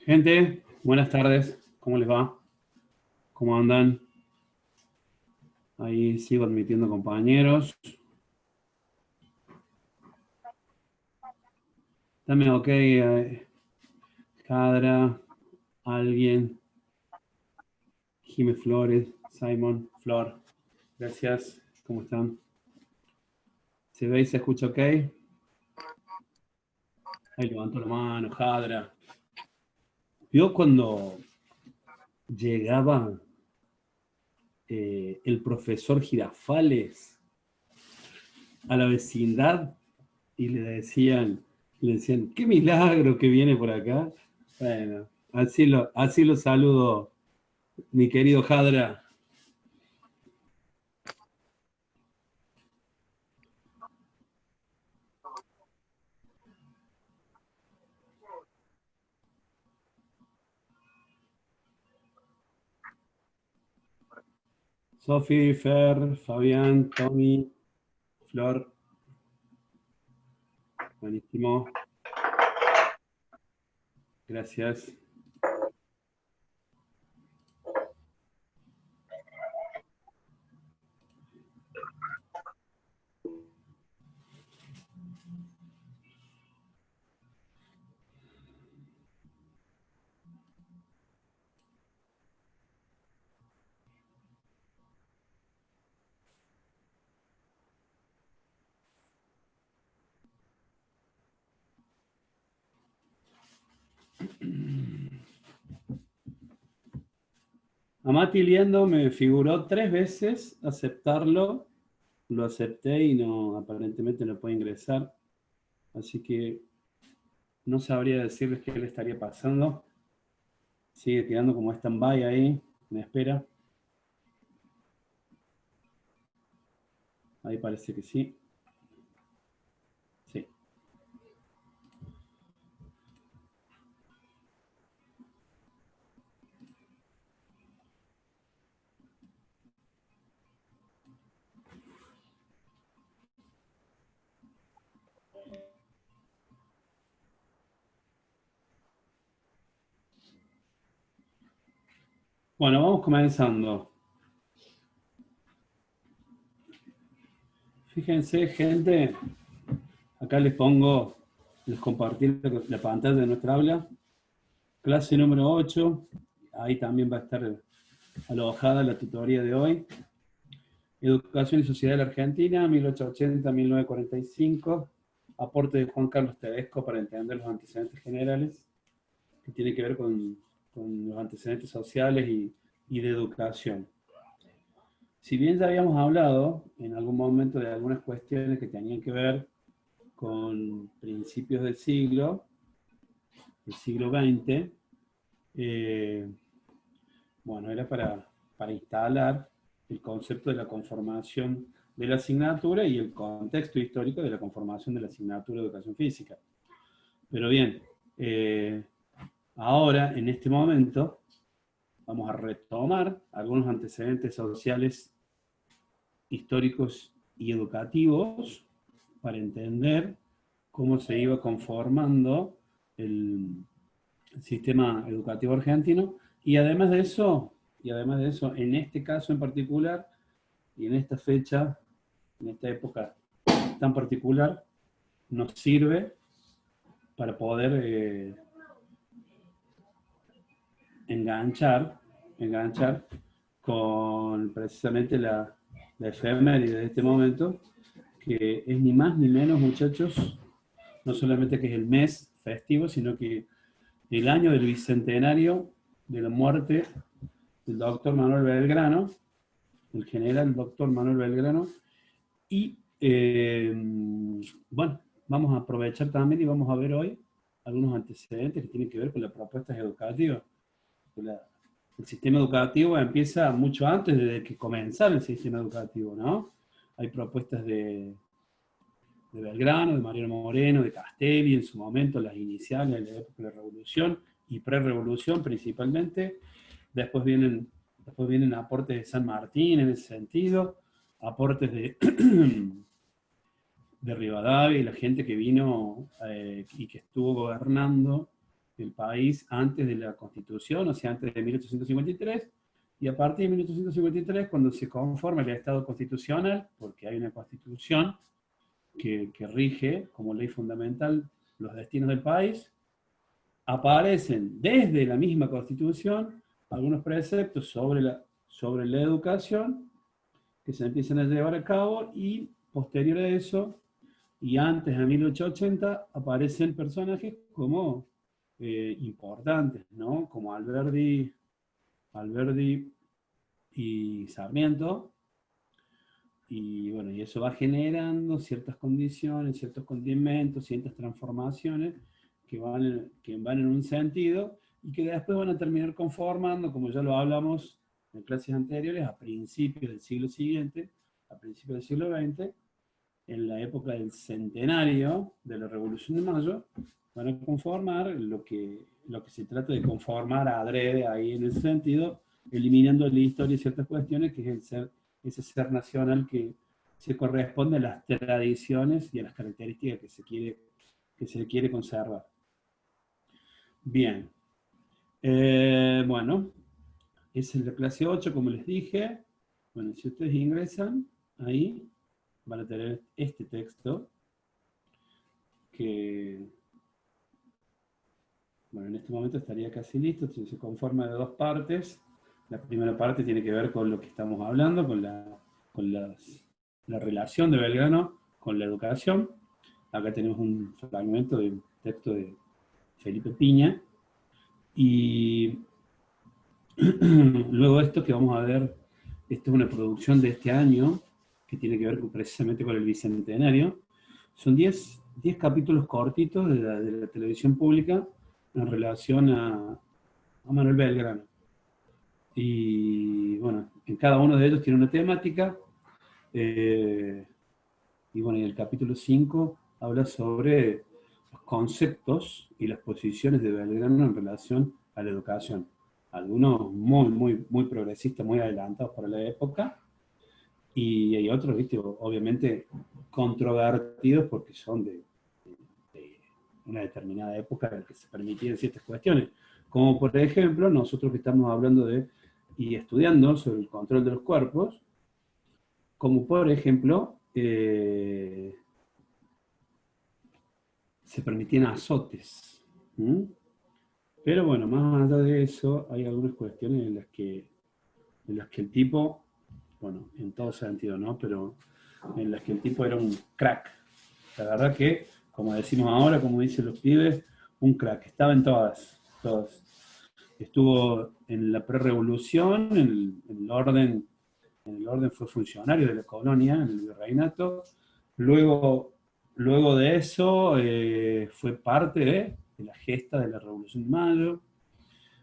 Gente, buenas tardes. ¿Cómo les va? ¿Cómo andan? Ahí sigo admitiendo compañeros. Dame ok, Cadra, alguien, Jime Flores, Simon, Flor. Gracias. ¿Cómo están? ¿Se ve y se escucha ok? Ahí levanto la mano, Jadra. ¿Vio cuando llegaba el profesor Girafales a la vecindad y le decían, qué milagro que viene por acá? Bueno, así lo saludo, mi querido Jadra. Sofi, Fer, Fabián, Tommy, Flor. Buenísimo. Gracias. A Mati Liendo me figuró 3 veces aceptarlo. Lo acepté y no, aparentemente no puede ingresar. Así que no sabría decirles qué le estaría pasando. Sigue quedando como stand-by ahí, me espera. Ahí parece que sí. Sí. Bueno, vamos comenzando. Fíjense, gente, acá les compartí la pantalla de nuestra aula. Clase número 8. Ahí también va a estar alojada la tutoría de hoy. Educación y Sociedad de la Argentina, 1880-1945. Aporte de Juan Carlos Tedesco para entender los antecedentes generales, que tiene que ver con los antecedentes sociales y de educación. Si bien ya habíamos hablado en algún momento de algunas cuestiones que tenían que ver con principios del siglo XX, bueno, era para instalar el concepto de la conformación de la asignatura y el contexto histórico de la conformación de la asignatura de educación física. Pero bien, ahora, en este momento, vamos a retomar algunos antecedentes sociales, históricos y educativos para entender cómo se iba conformando el sistema educativo argentino y además de eso, en este caso en particular y en esta fecha, en esta época tan particular, nos sirve para poder enganchar con precisamente la efeméride de este momento, que es ni más ni menos, muchachos, no solamente que es el mes festivo, sino que el año del bicentenario de la muerte del doctor Manuel Belgrano, el general doctor Manuel Belgrano, y bueno, vamos a aprovechar también y vamos a ver hoy algunos antecedentes que tienen que ver con las propuestas educativas. El sistema educativo empieza mucho antes de que comenzara el sistema educativo, ¿no? Hay propuestas de Belgrano, de Mariano Moreno, de Castelli, en su momento las iniciales de la época de la Revolución y pre-revolución principalmente. Después vienen aportes de San Martín en ese sentido, aportes de Rivadavia y la gente que vino y que estuvo gobernando el país antes de la Constitución, o sea, antes de 1853, y a partir de 1853, cuando se conforma el Estado constitucional, porque hay una Constitución que rige como ley fundamental los destinos del país, aparecen desde la misma Constitución algunos preceptos sobre la educación que se empiezan a llevar a cabo, y posterior a eso, y antes de 1880, aparecen personajes como importantes, ¿no? Como Alberdi y Sarmiento, y bueno, y eso va generando ciertas condiciones, ciertos condimentos, ciertas transformaciones que van en un sentido y que después van a terminar conformando, como ya lo hablamos en clases anteriores, a principios del siglo siguiente, a principios del siglo XX, en la época del centenario de la Revolución de Mayo, van a conformar lo que se trata de conformar adrede ahí en ese sentido, eliminando de la historia ciertas cuestiones, que es ese ser nacional que se corresponde a las tradiciones y a las características que se quiere conservar. Bien. Bueno, esa es la clase 8, como les dije. Bueno, si ustedes ingresan ahí, van a tener este texto que, bueno, en este momento estaría casi listo. Se conforma de dos partes. La primera parte tiene que ver con lo que estamos hablando, la relación de Belgrano con la educación. Acá tenemos un fragmento de un texto de Felipe Piña. Y luego esto que vamos a ver, esto es una producción de este año, que tiene que ver precisamente con el Bicentenario. Son 10 capítulos cortitos de la televisión pública en relación a Manuel Belgrano. Y bueno, en cada uno de ellos tiene una temática. Y bueno, y el capítulo 5 habla sobre los conceptos y las posiciones de Belgrano en relación a la educación. Algunos muy progresistas, muy adelantados para la época, y hay otros, ¿viste? Obviamente controvertidos porque son de una determinada época en la que se permitían ciertas cuestiones. Como por ejemplo, nosotros que estamos hablando y estudiando sobre el control de los cuerpos, como por ejemplo, se permitían azotes. Pero bueno, más allá de eso, hay algunas cuestiones en las que el tipo, bueno, en todo sentido, ¿no? Pero en las que el tipo era un crack. La verdad que, como decimos ahora, como dicen los pibes, un crack. Estaba en todas. Estuvo en la prerevolución, en el orden fue funcionario de la colonia, en el virreinato. Luego de eso fue parte de la gesta de la Revolución de Mayo.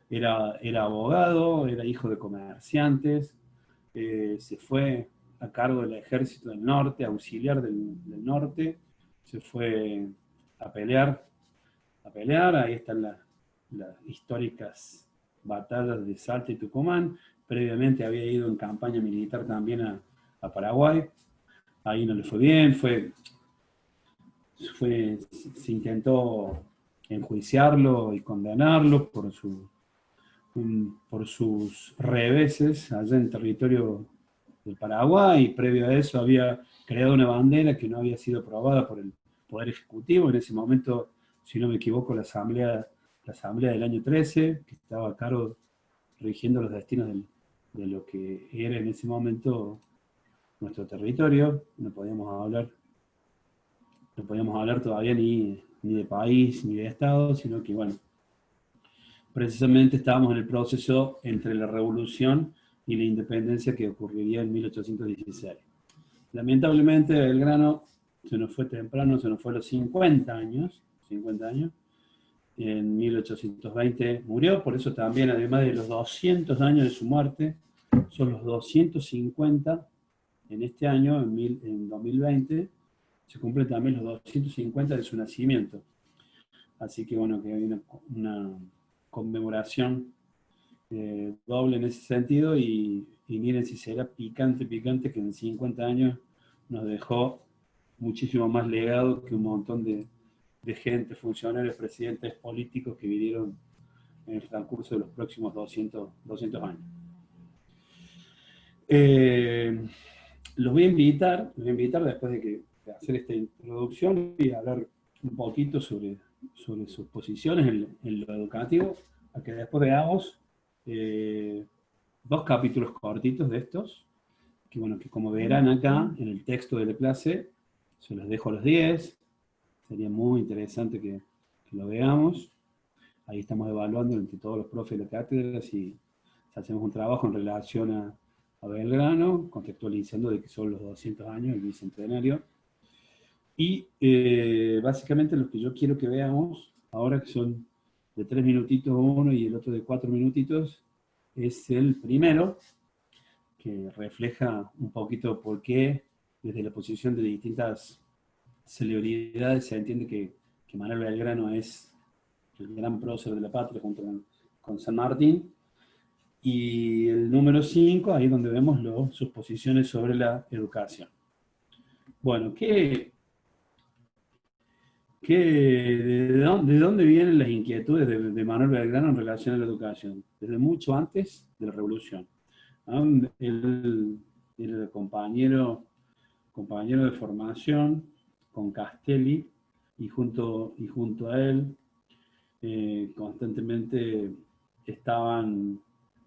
Era abogado, era hijo de comerciantes, se fue a cargo del ejército del norte, auxiliar del norte, se fue a pelear, ahí están las históricas batallas de Salta y Tucumán. Previamente había ido en campaña militar también a Paraguay, ahí no le fue bien, se intentó enjuiciarlo y condenarlo por sus reveses allá en territorio del Paraguay, y previo a eso había creado una bandera que no había sido aprobada por el Poder Ejecutivo. En ese momento, si no me equivoco, la asamblea del año 13, que estaba a cargo rigiendo los destinos de lo que era en ese momento nuestro territorio. No podíamos hablar todavía ni de país ni de Estado, sino que, bueno, precisamente estábamos en el proceso entre la revolución y la independencia que ocurriría en 1816. Lamentablemente Belgrano se nos fue temprano, se nos fue a los 50 años. En 1820 murió, por eso también, además de los 200 años de su muerte, son los 250 en este año, en 2020, se cumplen también los 250 de su nacimiento. Así que bueno, que hay una conmemoración doble en ese sentido, y miren si será picante que en 50 años nos dejó muchísimo más legado que un montón de de gente, funcionarios, presidentes, políticos que vinieron en el transcurso de los próximos 200 años. Los voy a invitar después de hacer esta introducción y hablar un poquito sobre sus posiciones en lo educativo, a que después veamos 2 capítulos cortitos de estos, que bueno, que como verán acá en el texto de la clase, se los dejo a los 10, sería muy interesante que lo veamos. Ahí estamos evaluando entre todos los profes de la cátedra si hacemos un trabajo en relación a Belgrano, contextualizando de que son los 200 años, el bicentenario. Y básicamente lo que yo quiero que veamos, ahora que son de 3 minutitos uno y el otro de 4 minutitos, es el primero, que refleja un poquito por qué desde la posición de distintas celebridades se entiende que Manuel Belgrano es el gran prócer de la patria junto con San Martín. Y el número 5, ahí donde vemos sus posiciones sobre la educación. Bueno, ¿de dónde vienen las inquietudes de Manuel Belgrano en relación a la educación? Desde mucho antes de la Revolución. Él era compañero de formación con Castelli, y junto a él constantemente estaban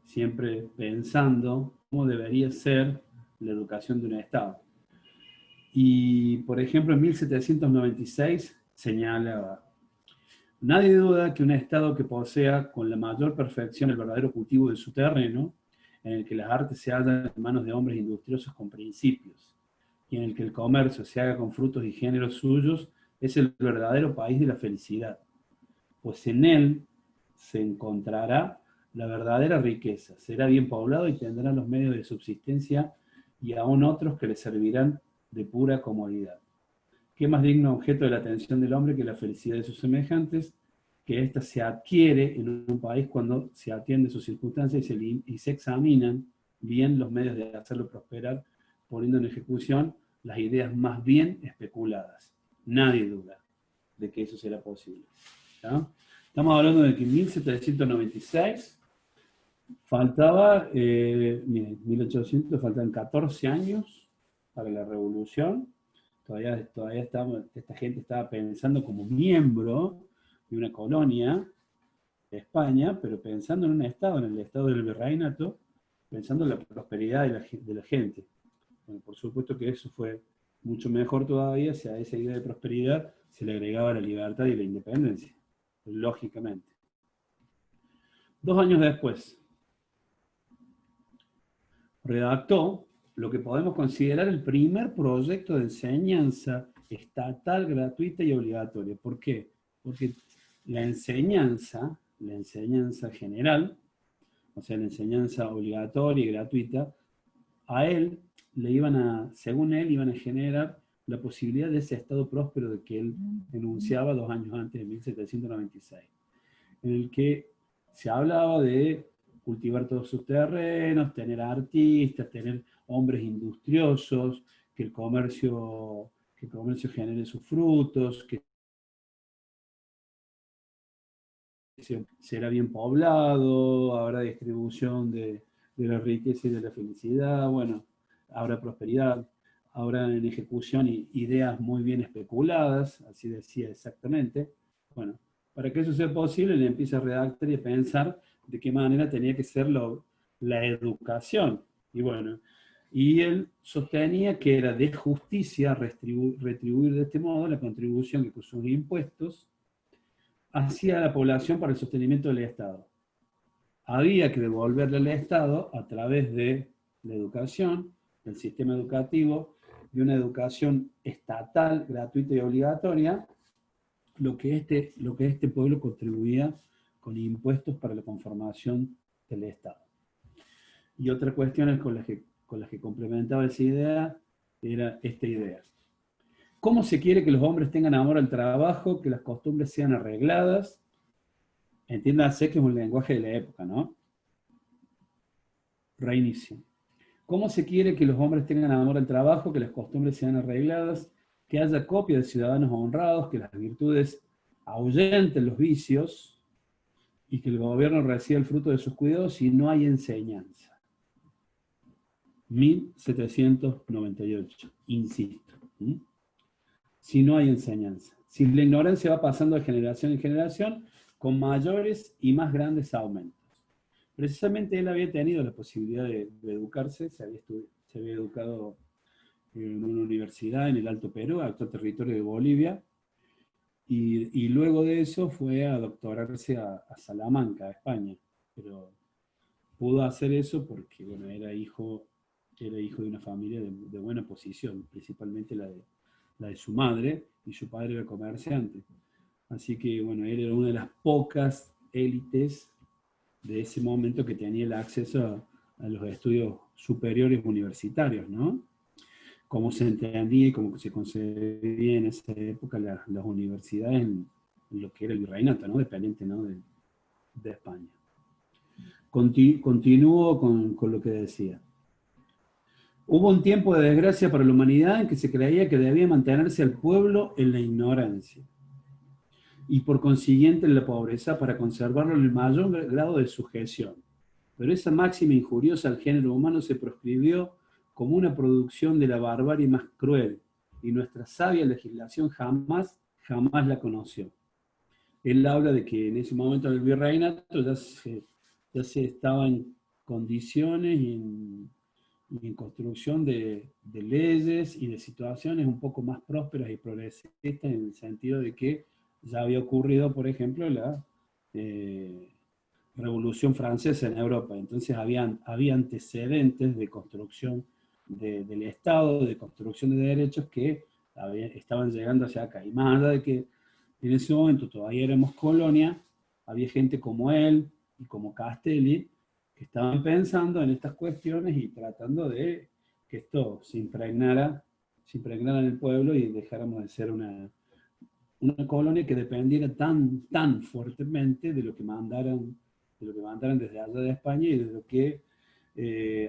siempre pensando cómo debería ser la educación de un Estado. Y, por ejemplo, en 1796 señalaba: nadie duda que un Estado que posea con la mayor perfección el verdadero cultivo de su terreno, en el que las artes se hallan en manos de hombres industriosos con principios, y en el que el comercio se haga con frutos y géneros suyos, es el verdadero país de la felicidad, pues en él se encontrará la verdadera riqueza, será bien poblado y tendrá los medios de subsistencia y aún otros que le servirán de pura comodidad. ¿Qué más digno objeto de la atención del hombre que la felicidad de sus semejantes? Que ésta se adquiere en un país cuando se atiende sus circunstancias y se examinan bien los medios de hacerlo prosperar, poniendo en ejecución las ideas más bien especuladas. Nadie duda de que eso será posible. ¿Ya? Estamos hablando de que en 1796 faltaba, miren, 1800, faltan 14 años para la revolución. Todavía esta gente estaba pensando como miembro de una colonia de España, pero pensando en un estado, en el estado del virreinato, pensando en la prosperidad de la gente. Bueno, por supuesto que eso fue mucho mejor todavía si a esa idea de prosperidad se le agregaba la libertad y la independencia, lógicamente. 2 años después, redactó lo que podemos considerar el primer proyecto de enseñanza estatal, gratuita y obligatoria. ¿Por qué? Porque la enseñanza general, o sea, la enseñanza obligatoria y gratuita, a él según él, iban a generar la posibilidad de ese estado próspero de que él enunciaba 2 años antes, de 1796, en el que se hablaba de cultivar todos sus terrenos, tener artistas, tener hombres industriosos, que el comercio genere sus frutos, que será bien poblado, habrá distribución de la riqueza y de la felicidad, bueno, habrá prosperidad, habrá en ejecución ideas muy bien especuladas, así decía exactamente. Bueno, para que eso sea posible, le empieza a redactar y a pensar de qué manera tenía que ser la educación. Y bueno, y él sostenía que era de justicia retribuir de este modo la contribución que con sus impuestos hacía la población para el sostenimiento del Estado. Había que devolverle al Estado a través de la educación, del sistema educativo, de una educación estatal, gratuita y obligatoria, lo que este pueblo contribuía con impuestos para la conformación del Estado. Y otra cuestión con las que complementaba esa idea era esta idea. ¿Cómo se quiere que los hombres tengan amor al trabajo, que las costumbres sean arregladas? Entiéndase que es un lenguaje de la época, ¿no? Reinicio. ¿Cómo se quiere que los hombres tengan amor al trabajo, que las costumbres sean arregladas, que haya copia de ciudadanos honrados, que las virtudes ahuyenten los vicios y que el gobierno reciba el fruto de sus cuidados si no hay enseñanza. 1798, insisto. Si no hay enseñanza. Si la ignorancia va pasando de generación en generación, con mayores y más grandes aumentos. Precisamente él había tenido la posibilidad de educarse, se había educado en una universidad en el Alto Perú, actual territorio de Bolivia, y luego de eso fue a doctorarse a Salamanca, a España. Pero pudo hacer eso porque, bueno, era hijo de una familia de buena posición, principalmente la de su madre, y su padre era comerciante. Así que, bueno, él era una de las pocas élites de ese momento que tenía el acceso a los estudios superiores universitarios, ¿no? Como se entendía y como se concebía en esa época las universidades en lo que era el virreinato, ¿no? Dependiente, ¿no? de España. Continúo con lo que decía. Hubo un tiempo de desgracia para la humanidad en que se creía que debía mantenerse al pueblo en la ignorancia y por consiguiente en la pobreza para conservarlo en el mayor grado de sujeción. Pero esa máxima injuriosa al género humano se proscribió como una producción de la barbarie más cruel y nuestra sabia legislación jamás la conoció. Él habla de que en ese momento del virreinato ya se estaba en condiciones y en construcción de leyes y de situaciones un poco más prósperas y progresistas en el sentido de que ya había ocurrido, por ejemplo, la Revolución Francesa en Europa. Entonces había antecedentes de construcción del Estado, de construcción de derechos que estaban llegando hacia acá. Y más allá de que en ese momento todavía éramos colonia, había gente como él y como Castelli que estaban pensando en estas cuestiones y tratando de que esto se impregnara en el pueblo y dejáramos de ser una colonia que dependiera tan fuertemente de lo que mandaran desde allá de España y de lo que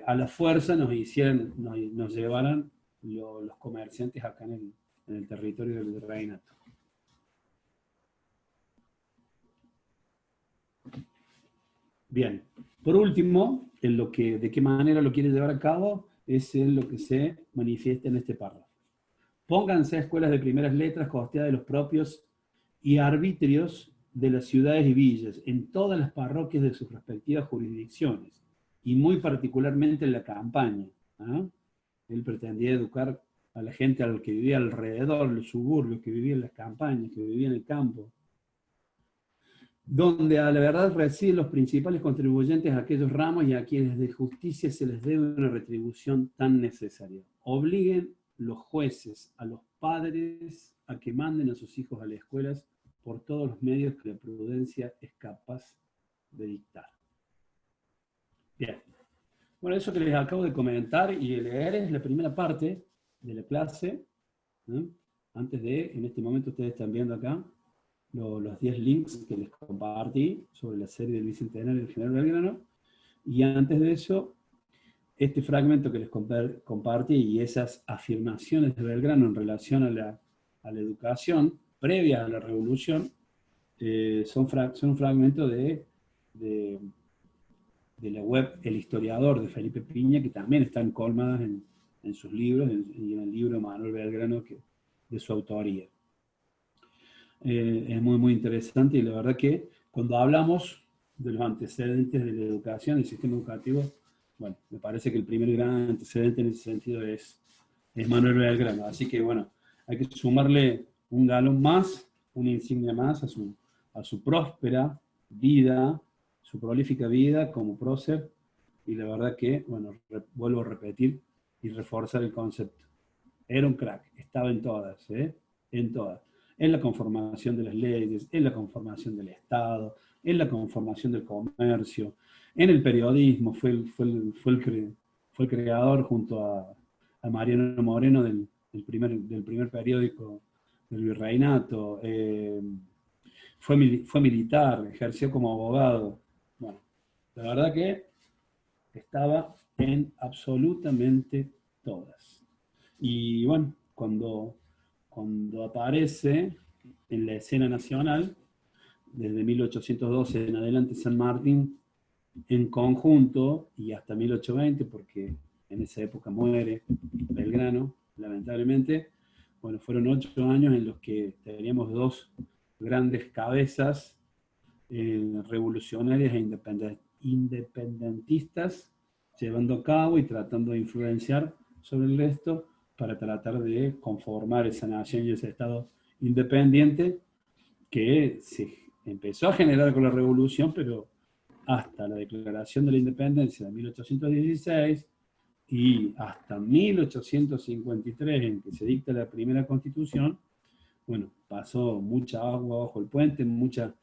a la fuerza nos llevaran los comerciantes acá en el territorio del virreinato. Bien, por último, de qué manera lo quiere llevar a cabo es en lo que se manifiesta en este párrafo. Pónganse a escuelas de primeras letras costeadas de los propios y arbitrios de las ciudades y villas, en todas las parroquias de sus respectivas jurisdicciones, y muy particularmente en la campaña. ¿Ah? Él pretendía educar a la gente al que vivía alrededor, los suburbios, que vivía en las campañas, que vivía en el campo, donde a la verdad residen los principales contribuyentes a aquellos ramos y a quienes de justicia se les debe una retribución tan necesaria. Obliguen los jueces a los padres a que manden a sus hijos a las escuelas por todos los medios que la prudencia es capaz de dictar. Bien. Bueno, eso que les acabo de comentar y de leer es la primera parte de la clase. ¿Eh? Antes en este momento ustedes están viendo acá los 10 links que les compartí sobre la serie del Bicentenario del General Belgrano. Y antes de eso, este fragmento que les compartí y esas afirmaciones de Belgrano en relación a la educación previa a la Revolución son un fragmento de la web El Historiador de Felipe Piña, que también están colmadas en sus libros y en el libro de Manuel Belgrano de su autoría. Es muy interesante y la verdad que cuando hablamos de los antecedentes de la educación, del sistema educativo, bueno, me parece que el primer gran antecedente en ese sentido es Manuel Belgrano. Así que bueno, hay que sumarle un galón más, una insignia más a su próspera vida, su prolífica vida como prócer, y la verdad que, bueno, vuelvo a repetir y reforzar el concepto. Era un crack, estaba en todas, en todas. En la conformación de las leyes, en la conformación del Estado, en la conformación del comercio, en el periodismo, fue el creador junto a Mariano Moreno del primer periódico del Virreinato, fue militar, ejerció como abogado. Bueno, la verdad que estaba en absolutamente todas. Y bueno, cuando aparece en la escena nacional, desde 1812 en adelante San Martín, en conjunto, y hasta 1820, porque en esa época muere Belgrano, lamentablemente. Bueno, fueron 8 años en los que teníamos dos grandes cabezas revolucionarias e independentistas llevando a cabo y tratando de influenciar sobre el resto para tratar de conformar esa nación y ese Estado independiente que se empezó a generar con la revolución, pero hasta la declaración de la independencia de 1816 y hasta 1853, en que se dicta la primera constitución, bueno, pasó mucha agua bajo el puente, muchas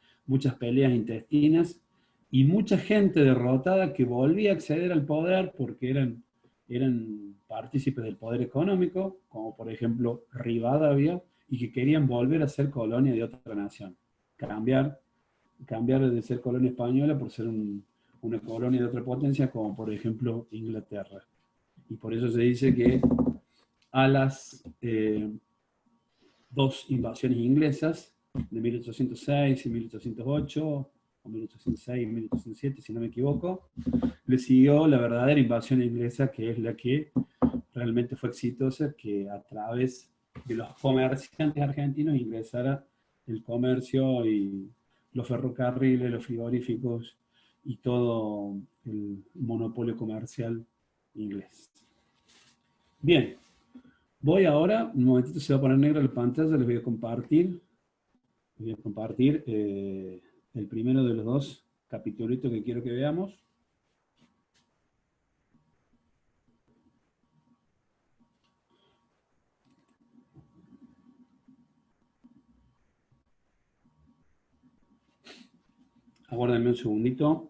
peleas intestinas y mucha gente derrotada que volvía a acceder al poder porque eran partícipes del poder económico, como por ejemplo Rivadavia, y que querían volver a ser colonia de otra nación. Cambiar de ser colonia española por ser una colonia de otra potencia, como por ejemplo Inglaterra. Y por eso se dice que a las dos invasiones inglesas, de 1806 y 1808, o 1806 y 1807, si no me equivoco, le siguió la verdadera invasión inglesa, que es la que realmente fue exitosa, que a través de los comerciantes argentinos ingresara el comercio y los ferrocarriles, los frigoríficos y todo el monopolio comercial inglés. Bien, voy ahora, un momentito se va a poner negra la pantalla, les voy a compartir. Voy a compartir el primero de los dos capítulos que quiero que veamos. Aguárdenme un segundito.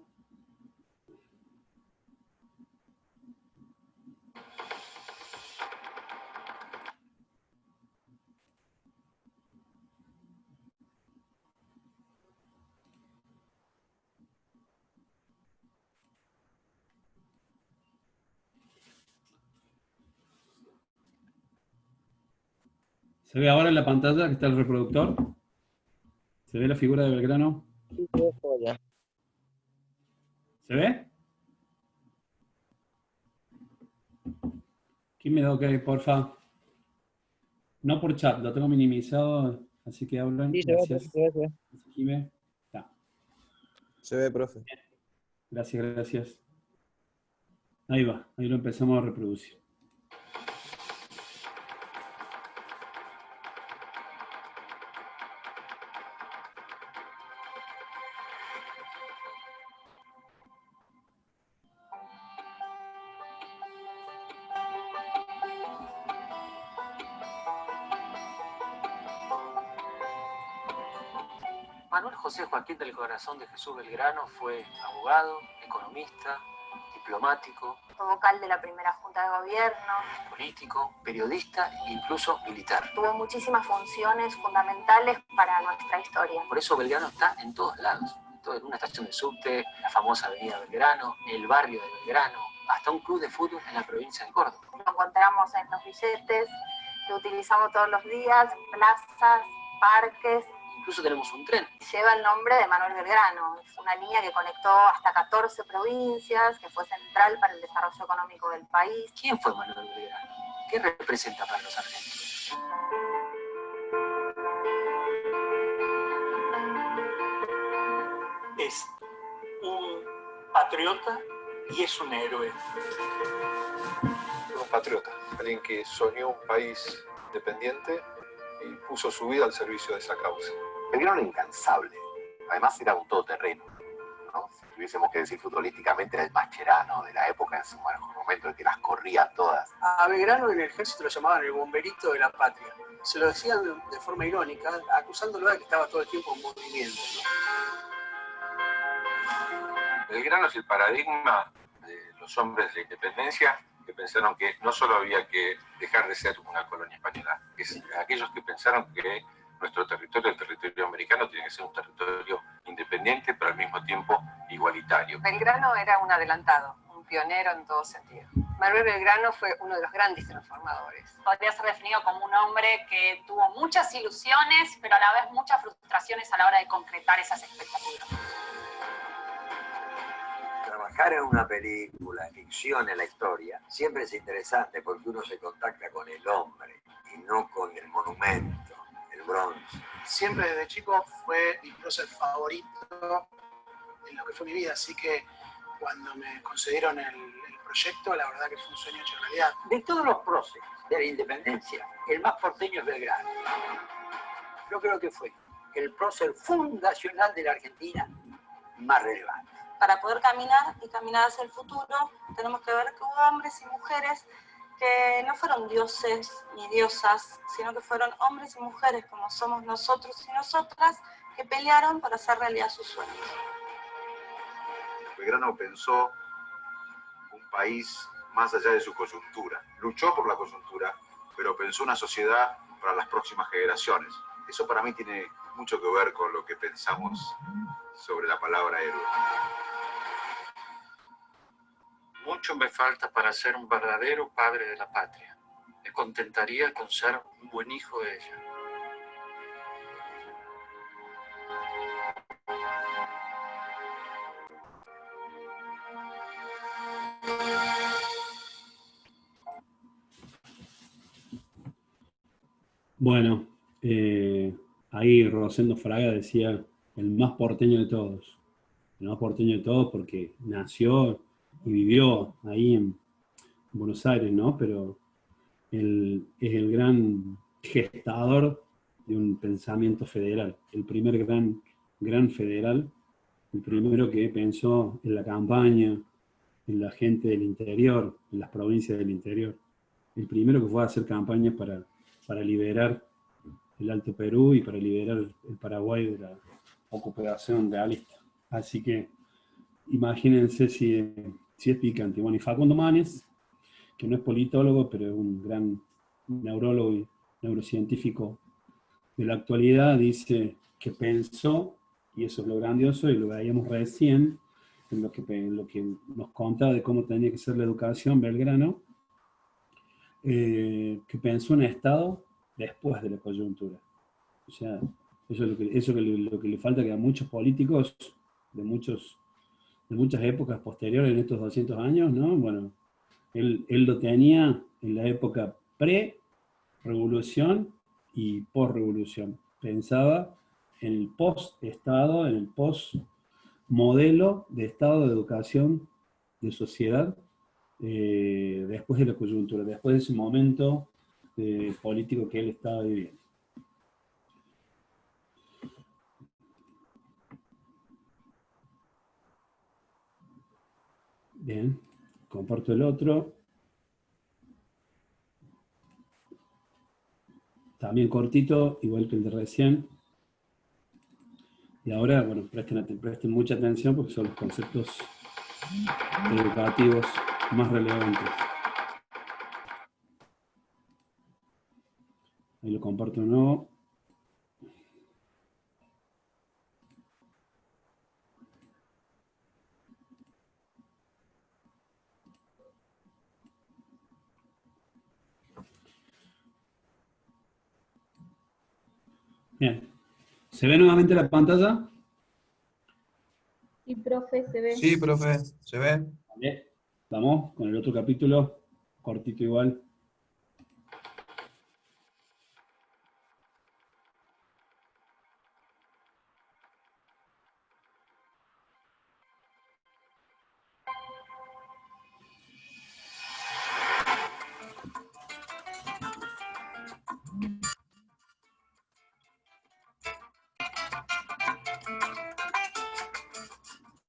¿Se ve ahora en la pantalla que está el reproductor? ¿Se ve la figura de Belgrano? Sí, ya. ¿Se ve? ¿Quién me da ok, porfa? No por chat, lo tengo minimizado, así que hablan. Sí, Gracias. se ve. Jimé. Está. Se ve, profe. Gracias, gracias. Ahí va, ahí lo empezamos a reproducir. Manuel José Joaquín del Corazón de Jesús Belgrano fue abogado, economista, diplomático, vocal de la primera Junta de Gobierno, político, periodista e incluso militar. tuvo muchísimas funciones fundamentales para nuestra historia. Por eso Belgrano está en todos lados. En una estación de subte, la famosa avenida Belgrano, el barrio de Belgrano, hasta un club de fútbol en la provincia de Córdoba. Lo encontramos en los billetes que utilizamos todos los días, plazas, parques. Incluso tenemos un tren. Lleva el nombre de Manuel Belgrano. Es una línea que conectó hasta 14 provincias, que fue central para el desarrollo económico del país. ¿Quién fue Manuel Belgrano? ¿Qué representa para los argentinos? Es un patriota y es un héroe. Un patriota, alguien que soñó un país independiente y puso su vida al servicio de esa causa. Belgrano era incansable, además era un todoterreno, ¿no? Si tuviésemos que decir futbolísticamente, era el Mascherano de la época, en su mejor momento, el que las corría todas. A Belgrano en el ejército lo llamaban el bomberito de la patria. Se lo decían de forma irónica, acusándolo de que estaba todo el tiempo en movimiento, ¿no? Belgrano es el paradigma de los hombres de la independencia que pensaron que no solo había que dejar de ser una colonia española, que es aquellos que pensaron que nuestro territorio, el territorio americano, tiene que ser un territorio independiente, pero al mismo tiempo igualitario. Belgrano era un adelantado, un pionero en todo sentido. Manuel Belgrano fue uno de los grandes transformadores. Podría ser definido como un hombre que tuvo muchas ilusiones, pero a la vez muchas frustraciones a la hora de concretar esas expectativas. Trabajar en una película, ficción en la historia, siempre es interesante porque uno se contacta con el hombre y no con el monumento, el bronce. Siempre desde chico fue mi prócer favorito en lo que fue mi vida, así que cuando me concedieron el proyecto, la verdad que fue un sueño hecho realidad. De todos los próceres de la independencia, el más porteño es Belgrano. Yo creo que fue el prócer fundacional de la Argentina más relevante. Para poder caminar y caminar hacia el futuro, tenemos que ver que hubo hombres y mujeres que no fueron dioses ni diosas, sino que fueron hombres y mujeres como somos nosotros y nosotras, que pelearon para hacer realidad sus sueños. Belgrano pensó un país más allá de su coyuntura. Luchó por la coyuntura, pero pensó una sociedad para las próximas generaciones. Eso para mí tiene mucho que ver con lo que pensamos sobre la palabra héroe. Mucho me falta para ser un verdadero padre de la patria. Me contentaría con ser un buen hijo de ella. Bueno, ahí Rosendo Fraga decía el más porteño de todos. El más porteño de todos porque nació y vivió ahí en Buenos Aires, ¿no? Pero él es el gran gestador de un pensamiento federal, el primer gran federal, el primero que pensó en la campaña, en la gente del interior, en las provincias del interior, el primero que fue a hacer campañas para liberar el Alto Perú y para liberar el Paraguay de la ocupación realista. Así que imagínense si es picante. Bueno, y Facundo Manes, que no es politólogo, pero es un gran neurólogo y neurocientífico de la actualidad, dice que pensó, y eso es lo grandioso, y lo veíamos recién, en lo que nos contaba de cómo tenía que ser la educación Belgrano, que pensó un Estado después de la coyuntura. O sea, eso es lo que le falta que a muchos políticos de muchas épocas posteriores en estos 200 años, ¿no? Bueno, él lo tenía en la época pre-revolución y post-revolución. Pensaba en el post-estado, en el post-modelo de estado de educación, de sociedad, después de la coyuntura, después de ese momento político que él estaba viviendo. Bien, comparto el otro. También cortito, igual que el de recién. Y ahora, bueno, presten mucha atención porque son los conceptos educativos más relevantes. Ahí lo comparto de nuevo. Bien. ¿Se ve nuevamente la pantalla? Sí, profe, se ve. Sí, profe, se ve. Vale. Vamos con el otro capítulo, cortito igual.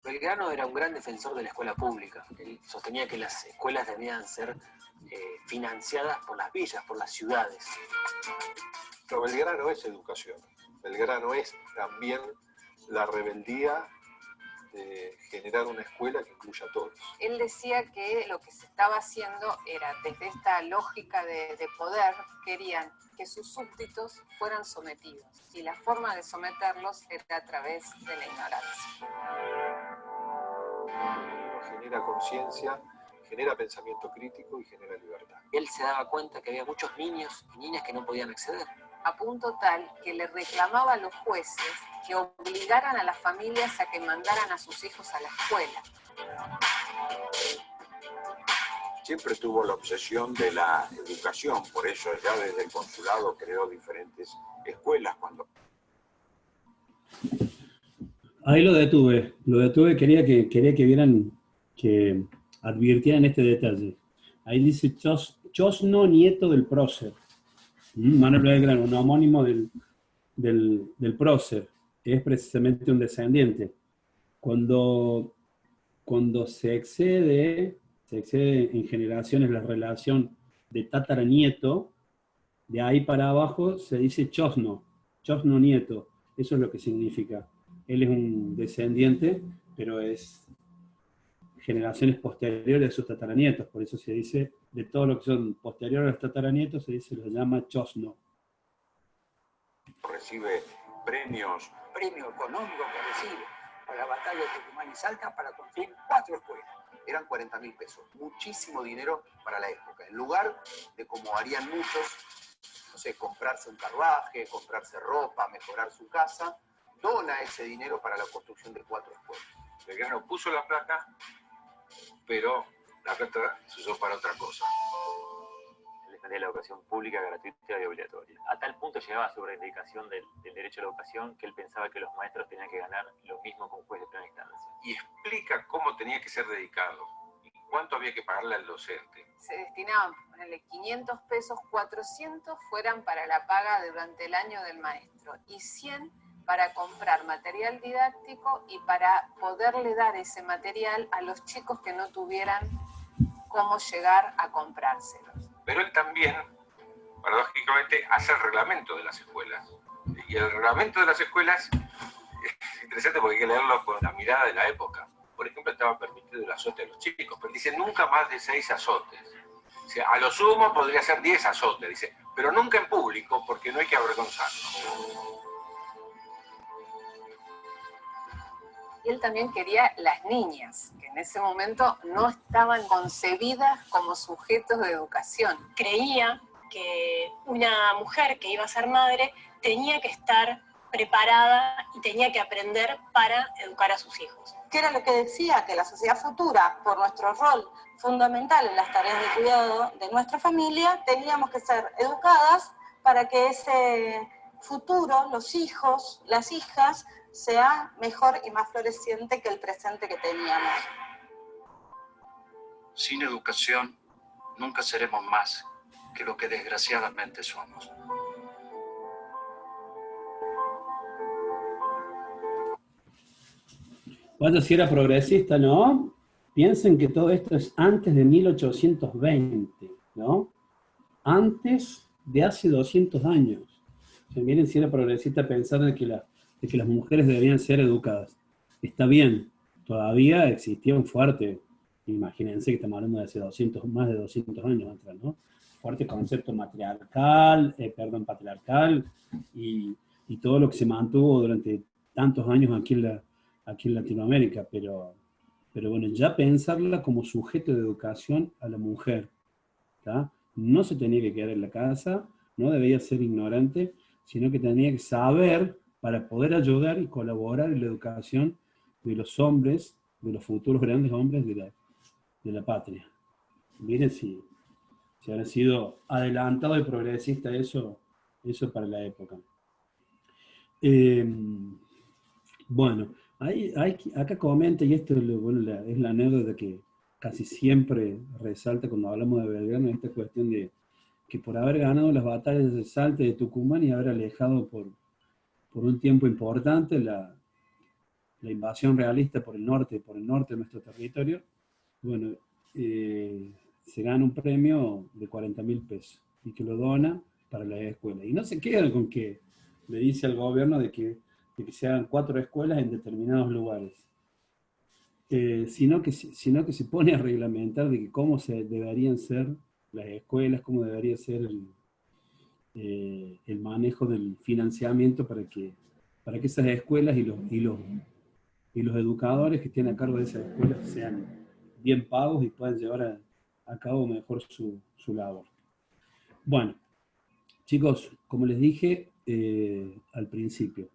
Belgrano era un gran defensor de la escuela pública. Él sostenía que las escuelas debían ser financiadas por las villas, por las ciudades. Pero Belgrano es educación. Belgrano es también la rebeldía de generar una escuela que incluya a todos. Él decía que lo que se estaba haciendo era, desde esta lógica de poder, querían que sus súbditos fueran sometidos. Y la forma de someterlos era a través de la ignorancia. Uno genera conciencia genera pensamiento crítico y genera libertad. Él se daba cuenta que había muchos niños y niñas que no podían acceder. A punto tal que le reclamaba a los jueces que obligaran a las familias a que mandaran a sus hijos a la escuela. Siempre tuvo la obsesión de la educación, por eso ya desde el consulado creó diferentes escuelas. Ahí lo detuve, quería que vieran, que advirtieran este detalle. Ahí dice Chosno, nieto del prócer. Manuel Belgrano, un homónimo del prócer, es precisamente un descendiente. Cuando se excede en generaciones la relación de tataranieto, de ahí para abajo se dice Chosno nieto, eso es lo que significa. Él es un descendiente, pero es generaciones posteriores a sus tataranietos, por eso se dice, de todo lo que son posteriores a los tataranietos, se llama Chosno. Recibe premios. Premio económico que recibe para la batalla de Tucumán y Salta para construir 4 escuelas. Eran 40.000 pesos, muchísimo dinero para la época. En lugar de, como harían muchos, no sé, comprarse un carruaje, comprarse ropa, mejorar su casa, dona ese dinero para la construcción de 4 escuelas. Belgrano puso la plata, pero la plata se usó para otra cosa. Él defendía la educación pública, gratuita y obligatoria. A tal punto llegaba su reivindicación del derecho a la educación que él pensaba que los maestros tenían que ganar lo mismo que un juez de primera instancia. Y explica cómo tenía que ser dedicado y cuánto había que pagarle al docente. Se destinaban, ponele 500 pesos, 400 fueran para la paga durante el año del maestro y 100 para comprar material didáctico y para poderle dar ese material a los chicos que no tuvieran cómo llegar a comprárselos. Pero él también, paradójicamente, hace el reglamento de las escuelas. Y el reglamento de las escuelas es interesante porque hay que leerlo con la mirada de la época. Por ejemplo, estaba permitido el azote de los chicos, pero dice nunca más de 6 azotes. O sea, a lo sumo podría ser 10 azotes, dice, pero nunca en público porque no hay que avergonzarlo. Y él también quería las niñas, que en ese momento no estaban concebidas como sujetos de educación. Creía que una mujer que iba a ser madre tenía que estar preparada y tenía que aprender para educar a sus hijos. ¿Qué era lo que decía? Que la sociedad futura, por nuestro rol fundamental en las tareas de cuidado de nuestra familia, teníamos que ser educadas para que ese futuro, los hijos, las hijas, sea mejor y más floreciente que el presente que teníamos. Sin educación, nunca seremos más que lo que desgraciadamente somos. Cuando si era progresista, ¿no? Piensen que todo esto es antes de 1820, ¿no? Antes de hace 200 años. O sea, miren si era progresista pensar de que las mujeres debían ser educadas. Está bien, todavía existía un fuerte, imagínense que estamos hablando de hace más de 200 años atrás, ¿no? Fuerte concepto patriarcal, y todo lo que se mantuvo durante tantos años aquí en Latinoamérica, pero bueno, ya pensarla como sujeto de educación a la mujer, ¿tá? No se tenía que quedar en la casa, no debía ser ignorante, sino que tenía que saber para poder ayudar y colaborar en la educación de los hombres, de los futuros grandes hombres de la patria. Miren si habrá sido adelantado y progresista eso para la época. Bueno, acá comenta, y esto es la anécdota que casi siempre resalta cuando hablamos de Belgrano, esta cuestión de que por haber ganado las batallas de Salta y de Tucumán y haber alejado por un tiempo importante la invasión realista por el norte de nuestro territorio, bueno, se gana un premio de 40.000 pesos y que lo dona para la escuela. Y no se queda con que le dice al gobierno de que se hagan 4 escuelas en determinados lugares, sino que se pone a reglamentar de que cómo deberían ser las escuelas, cómo debería ser el manejo del financiamiento para que esas escuelas y los educadores que estén a cargo de esas escuelas sean bien pagos y puedan llevar a cabo mejor su labor. Bueno, chicos, como les dije al principio,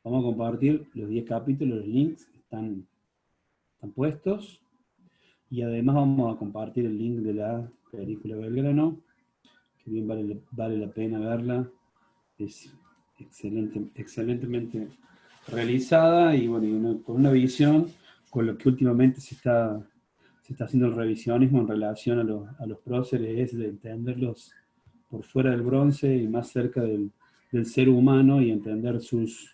vamos a compartir los 10 capítulos, los links están puestos, y además vamos a compartir el link de la película Belgrano, que bien vale la pena verla, es excelentemente realizada, y bueno, con una visión con lo que últimamente se está haciendo el revisionismo en relación a los próceres, es de entenderlos por fuera del bronce y más cerca del ser humano, y entender sus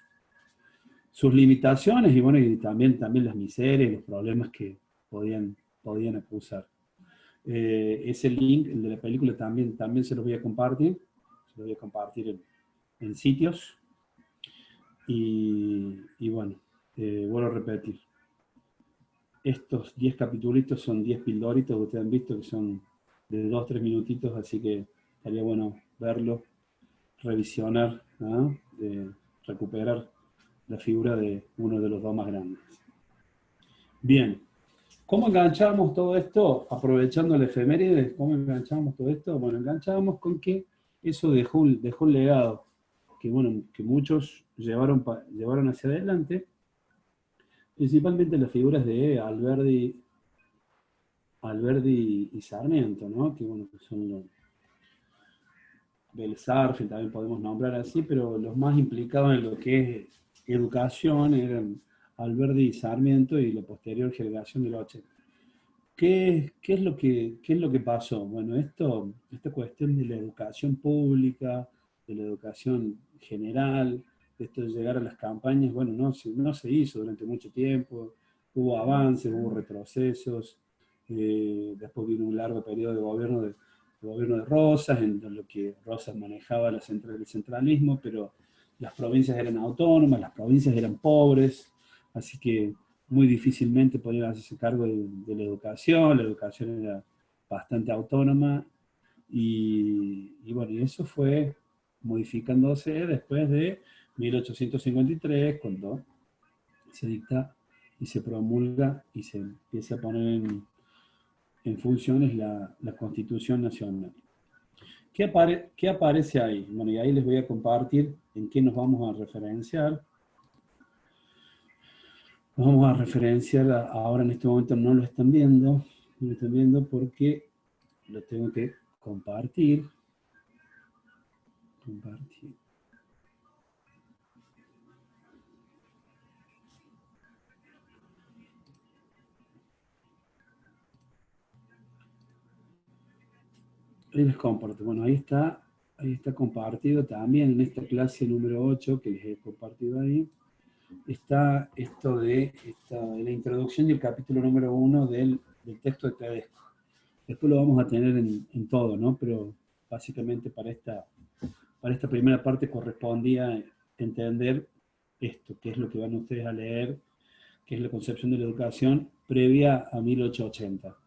limitaciones, y bueno, y también las miserias y los problemas que podían acusar. Ese link, el de la película, también se los voy a compartir. Se los voy a compartir en sitios. Y bueno, vuelvo a repetir. Estos 10 capítulos son 10 pildoritos que ustedes han visto, que son de 2-3 minutitos, así que estaría bueno verlo, revisionar, ¿no? Recuperar la figura de uno de los dos más grandes. Bien. ¿Cómo enganchamos todo esto? Aprovechando la efeméride, ¿cómo enganchamos todo esto? Bueno, enganchamos con que eso dejó un legado que, bueno, que muchos llevaron hacia adelante, principalmente las figuras de Alberdi y Sarmiento, ¿no? Que, bueno, que son los Belsarfield, también podemos nombrar así, pero los más implicados en lo que es educación eran Alberdi y Sarmiento y la posterior generación del 80. ¿Qué es lo que pasó? Bueno, esta cuestión de la educación pública, de la educación general, esto de llegar a las campañas, bueno, no se hizo durante mucho tiempo, hubo avances, hubo retrocesos, después vino un largo periodo de gobierno de Rosas, en lo que Rosas manejaba el centralismo, pero las provincias eran autónomas, las provincias eran pobres, así que muy difícilmente podían hacerse cargo de la educación era bastante autónoma, y bueno, y eso fue modificándose después de 1853, cuando se dicta y se promulga y se empieza a poner en funciones la Constitución Nacional. ¿Qué aparece ahí? Bueno, y ahí les voy a compartir en qué nos vamos a referenciar. Nos vamos a referenciar, ahora en este momento no lo están viendo porque lo tengo que compartir. Ahí les comparto. Bueno, ahí está compartido también en esta clase número 8 que les he compartido ahí. Está esto de la introducción y el capítulo número 1 del texto de Tedesco. Después lo vamos a tener en todo, ¿no? Pero básicamente para esta primera parte correspondía entender esto, qué es lo que van ustedes a leer, qué es la concepción de la educación previa a 1880.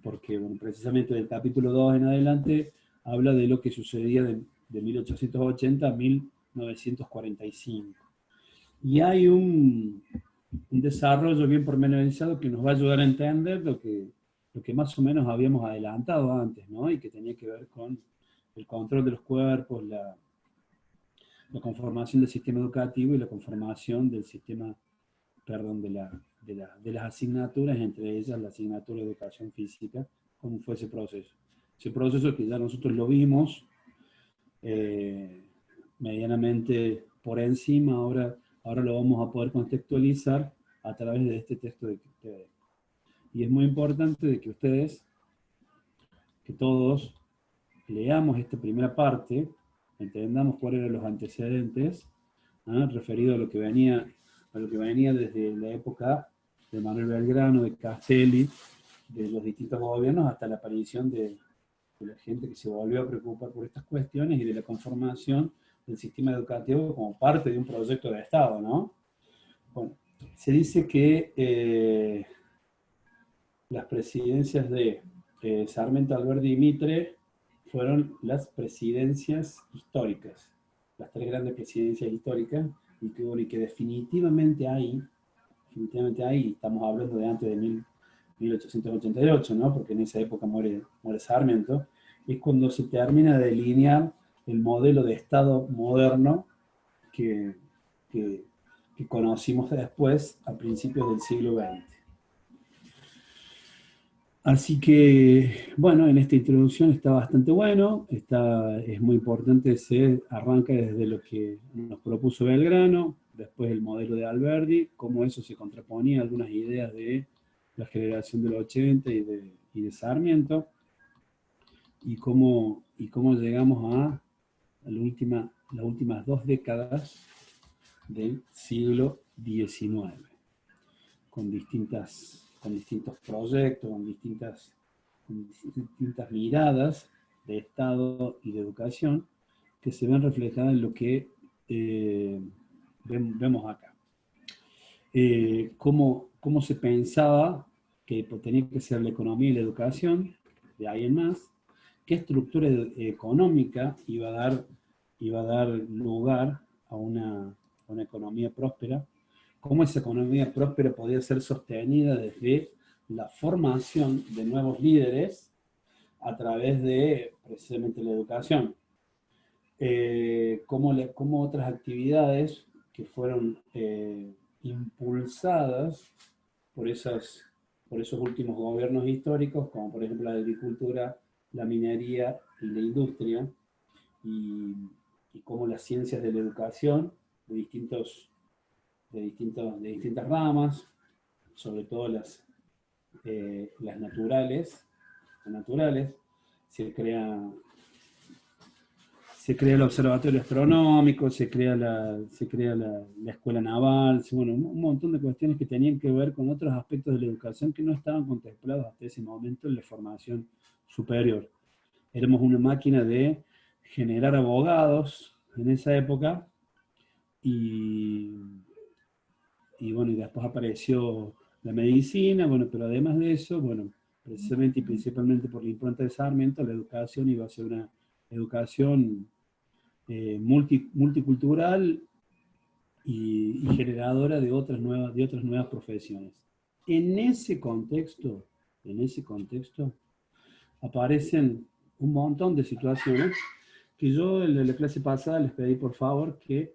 Porque, bueno, precisamente del capítulo 2 en adelante habla de lo que sucedía de 1880 a 1945. Y hay un desarrollo bien pormenorizado que nos va a ayudar a entender lo que más o menos habíamos adelantado antes, ¿no? Y que tenía que ver con el control de los cuerpos, la conformación del sistema educativo y la conformación del sistema, de las asignaturas, entre ellas la asignatura de educación física, cómo fue ese proceso. Ese proceso que ya nosotros lo vimos medianamente por encima, ahora lo vamos a poder contextualizar a través de este texto de Tedesco. Y es muy importante de que todos leamos esta primera parte, entendamos cuáles eran los antecedentes, referido a lo que venía desde la época de Manuel Belgrano, de Castelli, de los distintos gobiernos, hasta la aparición de la gente que se volvió a preocupar por estas cuestiones y de la conformación del sistema educativo como parte de un proyecto de Estado, ¿no? Bueno, se dice que las presidencias de Sarmiento, Alberdi y Mitre fueron las presidencias históricas, las tres grandes presidencias históricas, y que definitivamente ahí, estamos hablando de antes 1888, ¿no? Porque en esa época muere Sarmiento, es cuando se termina de delinear el modelo de Estado moderno que conocimos después a principios del siglo XX. Así que, bueno, en esta introducción está bastante bueno, es muy importante, se arranca desde lo que nos propuso Belgrano, después el modelo de Alberdi, cómo eso se contraponía a algunas ideas de la generación del 80 y de Sarmiento, y cómo llegamos a las últimas 2 décadas del siglo XIX, con distintos proyectos, con distintas miradas de Estado y de educación que se ven reflejadas en lo que vemos acá. Cómo se pensaba que tenía que ser la economía y la educación, de ahí en más, qué estructura económica iba a dar lugar a una economía próspera, cómo esa economía próspera podía ser sostenida desde la formación de nuevos líderes a través de precisamente la educación. Cómo otras actividades que fueron impulsadas por esos últimos gobiernos históricos, como por ejemplo la agricultura, la minería y la industria, y cómo las ciencias de la educación de distintas ramas, sobre todo las naturales, se crea el observatorio astronómico, se crea la escuela naval, bueno, un montón de cuestiones que tenían que ver con otros aspectos de la educación que no estaban contemplados hasta ese momento en la formación superior. Éramos una máquina de generar abogados en esa época, y bueno, y después apareció la medicina, bueno, pero además de eso, bueno, precisamente y principalmente por la impronta de Sarmiento, la educación iba a ser una educación multicultural y generadora de otras nuevas profesiones. En ese contexto aparecen un montón de situaciones que yo en la clase pasada les pedí por favor que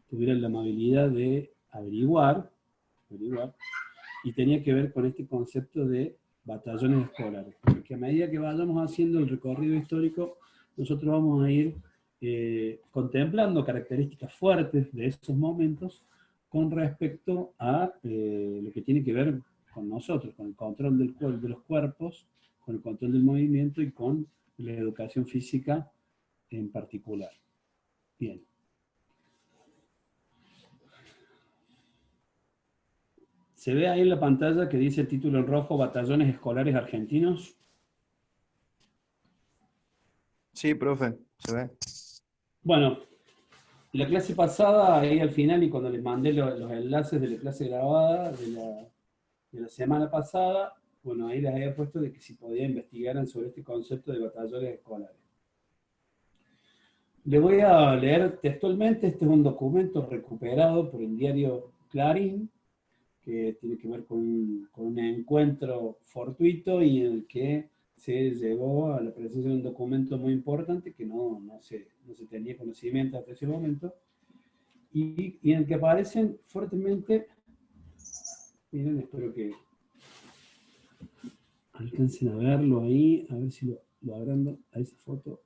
tuvieran la amabilidad de averiguar, y tenía que ver con este concepto de batallones escolares, porque a medida que vayamos haciendo el recorrido histórico, nosotros vamos a ir contemplando características fuertes de esos momentos con respecto a lo que tiene que ver con nosotros, con el control de los cuerpos, con el control del movimiento y con la educación física en particular. Bien. ¿Se ve ahí en la pantalla que dice el título en rojo, Batallones Escolares Argentinos? Sí, profe, se ve. Bueno, la clase pasada, ahí al final, y cuando les mandé los enlaces de la clase grabada de la semana pasada, bueno, ahí les había puesto de que si podían investigar sobre este concepto de batallones escolares. Le voy a leer textualmente, este es un documento recuperado por el diario Clarín, que tiene que ver con un encuentro fortuito y en el que se llevó a la presencia de un documento muy importante que no se tenía conocimiento hasta ese momento, y en el que aparecen fuertemente, miren, espero que alcancen a verlo ahí, a ver si lo agrando a esa foto.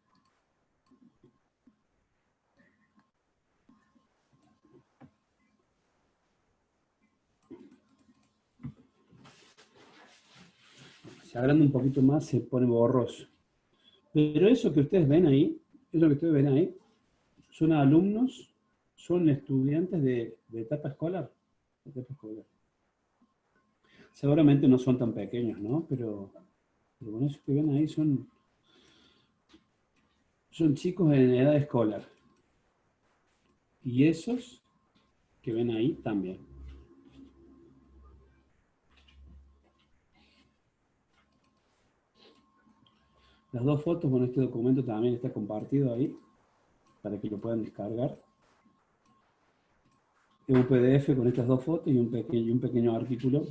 Se agranda un poquito más, se pone borroso. Pero eso que ustedes ven ahí, son alumnos, son estudiantes de etapa escolar. Seguramente no son tan pequeños, ¿no? Pero bueno, esos que ven ahí son chicos en edad escolar. Y esos que ven ahí también. Las dos fotos, bueno, este documento también está compartido ahí, para que lo puedan descargar. Es un PDF con estas dos fotos y un pequeño artículo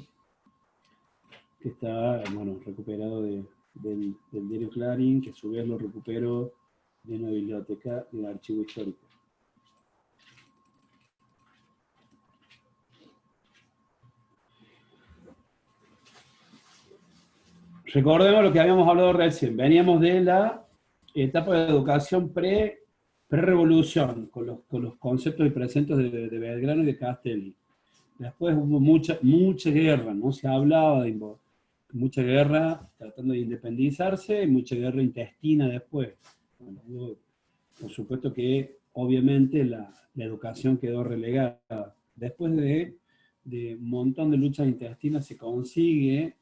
que está, bueno, recuperado del diario Clarín, que a su vez lo recuperó de una biblioteca del archivo histórico. Recordemos lo que habíamos hablado recién. Veníamos de la etapa de educación pre-revolución, con los conceptos y preceptos de Belgrano y de Castelli. Después hubo mucha guerra, ¿no? Se hablaba de mucha guerra tratando de independizarse y mucha guerra intestina después. Bueno, hubo, por supuesto que obviamente la educación quedó relegada. Después de un montón de luchas intestinas se consigue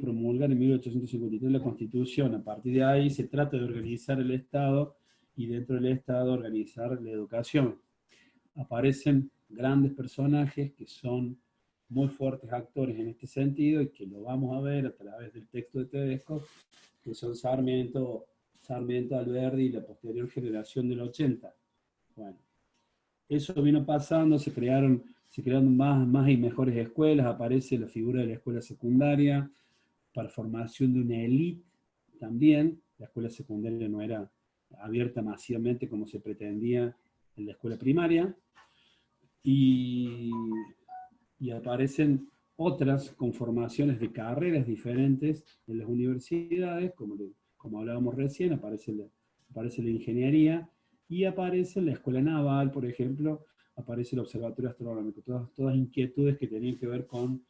promulgar en 1853 la Constitución. A partir de ahí se trata de organizar el Estado y dentro del Estado organizar la educación. Aparecen grandes personajes que son muy fuertes actores en este sentido y que lo vamos a ver a través del texto de Tedesco, que son Sarmiento, Alberdi y la posterior generación del 80. Bueno, eso vino pasando, se crearon más y mejores escuelas, aparece la figura de la escuela secundaria, para formación de una élite también. La escuela secundaria no era abierta masivamente como se pretendía en la escuela primaria, y aparecen otras conformaciones de carreras diferentes en las universidades, como hablábamos recién, aparece la ingeniería, y aparece la escuela naval, por ejemplo, aparece el observatorio astronómico, todas inquietudes que tenían que ver con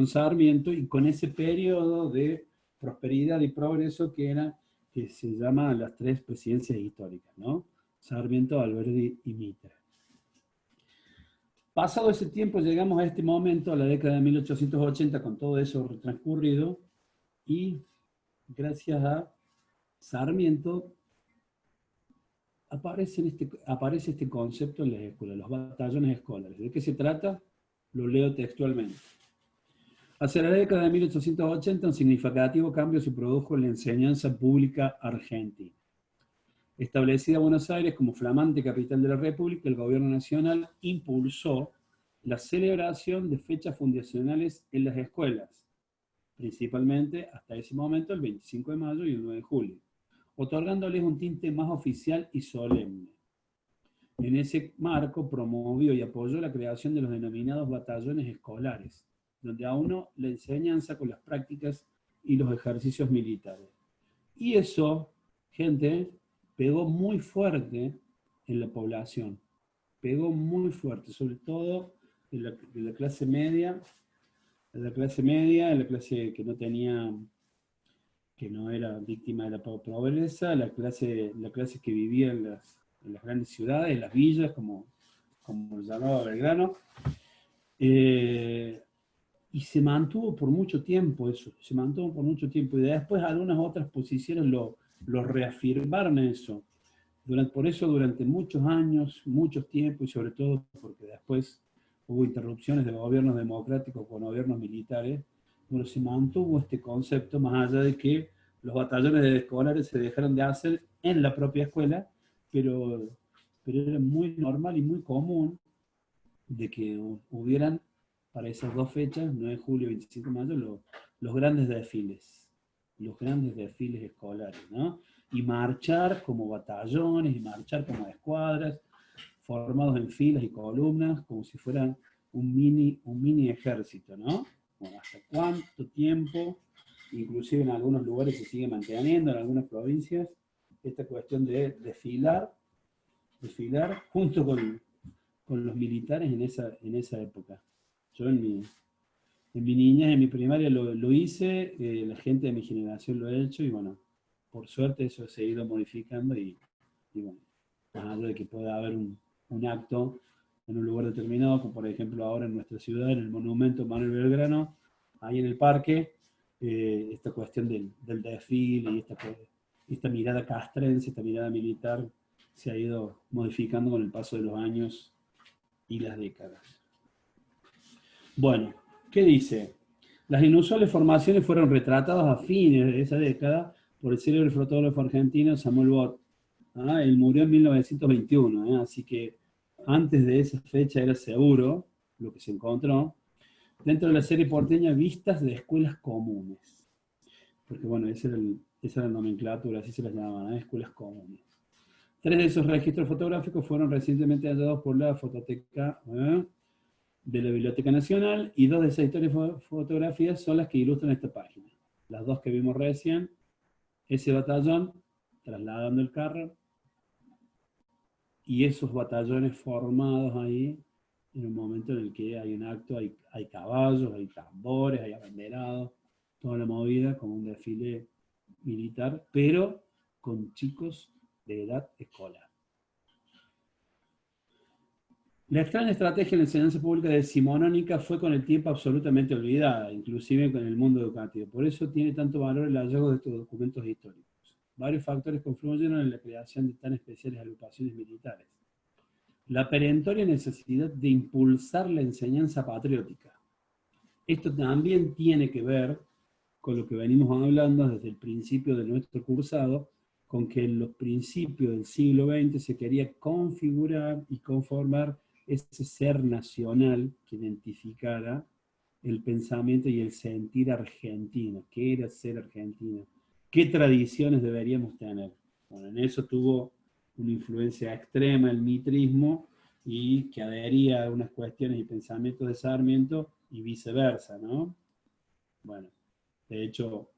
Sarmiento y con ese periodo de prosperidad y progreso que se llama las tres presidencias históricas, ¿no? Sarmiento, Alberdi y Mitre. Pasado ese tiempo llegamos a este momento, a la década de 1880, con todo eso transcurrido, y gracias a Sarmiento aparece este concepto en las escuelas, los batallones escolares. ¿De qué se trata? Lo leo textualmente. Hacia la década de 1880, un significativo cambio se produjo en la enseñanza pública argentina. Establecida Buenos Aires como flamante capital de la República, el gobierno nacional impulsó la celebración de fechas fundacionales en las escuelas, principalmente hasta ese momento el 25 de mayo y el 9 de julio, otorgándoles un tinte más oficial y solemne. En ese marco promovió y apoyó la creación de los denominados batallones escolares, donde aunó la enseñanza con las prácticas y los ejercicios militares. Y eso, gente, pegó muy fuerte en la población, pegó muy fuerte, sobre todo en la clase media, en la clase que no era víctima de la pobreza, la clase que vivía en las grandes ciudades, en las villas, como lo llamaba Belgrano, y se mantuvo por mucho tiempo eso, y después algunas otras posiciones lo reafirmaron eso. Por eso durante muchos años, muchos tiempos, y sobre todo porque después hubo interrupciones de gobiernos democráticos con gobiernos militares, bueno, se mantuvo este concepto, más allá de que los batallones escolares se dejaron de hacer en la propia escuela, pero era muy normal y muy común de que hubieran para esas dos fechas, 9 de julio y 25 de mayo, los grandes desfiles escolares, ¿no? Y marchar como batallones, y marchar como escuadras, formados en filas y columnas, como si fueran un mini ejército, ¿no? Bueno, ¿hasta cuánto tiempo? Inclusive en algunos lugares se sigue manteniendo, en algunas provincias, esta cuestión de desfilar junto con los militares en esa época. Yo en mi niñez, en mi primaria lo hice, la gente de mi generación lo ha hecho, y bueno, por suerte eso se ha ido modificando, y bueno, más allá de que pueda haber un acto en un lugar determinado, como por ejemplo ahora en nuestra ciudad, en el monumento Manuel Belgrano, ahí en el parque, esta cuestión del desfile y esta mirada castrense, esta mirada militar, se ha ido modificando con el paso de los años y las décadas. Bueno, ¿qué dice? Las inusuales formaciones fueron retratadas a fines de esa década por el célebre fotógrafo argentino Samuel Bott. Él murió en 1921, así que antes de esa fecha era seguro lo que se encontró. dentro de la serie porteña Vistas de Escuelas Comunes. Porque bueno, esa era la nomenclatura, así se las llamaban, escuelas comunes. 3 de esos registros fotográficos fueron recientemente hallados por la Fototeca de la Biblioteca Nacional, y 2 de esas fotografías son las que ilustran esta página. Las 2 que vimos recién, ese batallón trasladando el carro, y esos batallones formados ahí, en un momento en el que hay un acto, hay caballos, hay tambores, hay abanderados, toda la movida como un desfile militar, pero con chicos de edad escolar. La extraña estrategia en la enseñanza pública decimonónica fue con el tiempo absolutamente olvidada, inclusive con el mundo educativo. Por eso tiene tanto valor el hallazgo de estos documentos históricos. Varios factores confluyeron en la creación de tan especiales agrupaciones militares. La perentoria necesidad de impulsar la enseñanza patriótica. Esto también tiene que ver con lo que venimos hablando desde el principio de nuestro cursado, con que en los principios del siglo XX se quería configurar y conformar ese ser nacional que identificara el pensamiento y el sentir argentino. ¿Qué era ser argentino? ¿Qué tradiciones deberíamos tener? Bueno, en eso tuvo una influencia extrema el mitrismo, y que adhería a unas cuestiones y pensamientos de Sarmiento y viceversa, ¿no? Bueno, de hecho,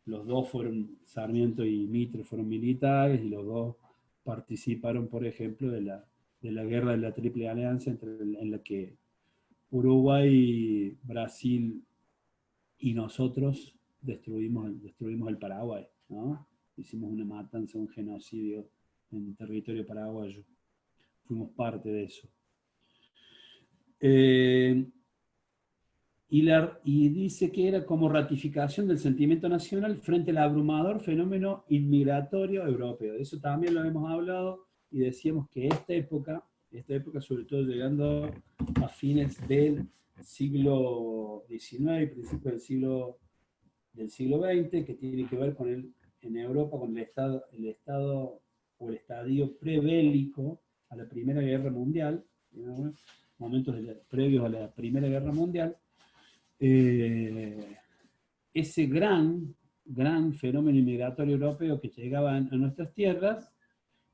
los dos fueron, Sarmiento y Mitre fueron militares, y los dos participaron, por ejemplo, de la guerra de la Triple Alianza, en la que Uruguay, Brasil y nosotros destruimos el Paraguay, ¿no? Hicimos una matanza, un genocidio en el territorio paraguayo. Fuimos parte de eso. Y dice que era como ratificación del sentimiento nacional frente al abrumador fenómeno inmigratorio europeo. De eso también lo hemos hablado, y decíamos que esta época sobre todo llegando a fines del siglo XIX y principios del siglo XX, que tiene que ver con en Europa con el estado o el estadio prebélico a la Primera Guerra Mundial, ¿no? Momentos previos a la Primera Guerra Mundial. Ese gran fenómeno inmigratorio europeo que llegaba a nuestras tierras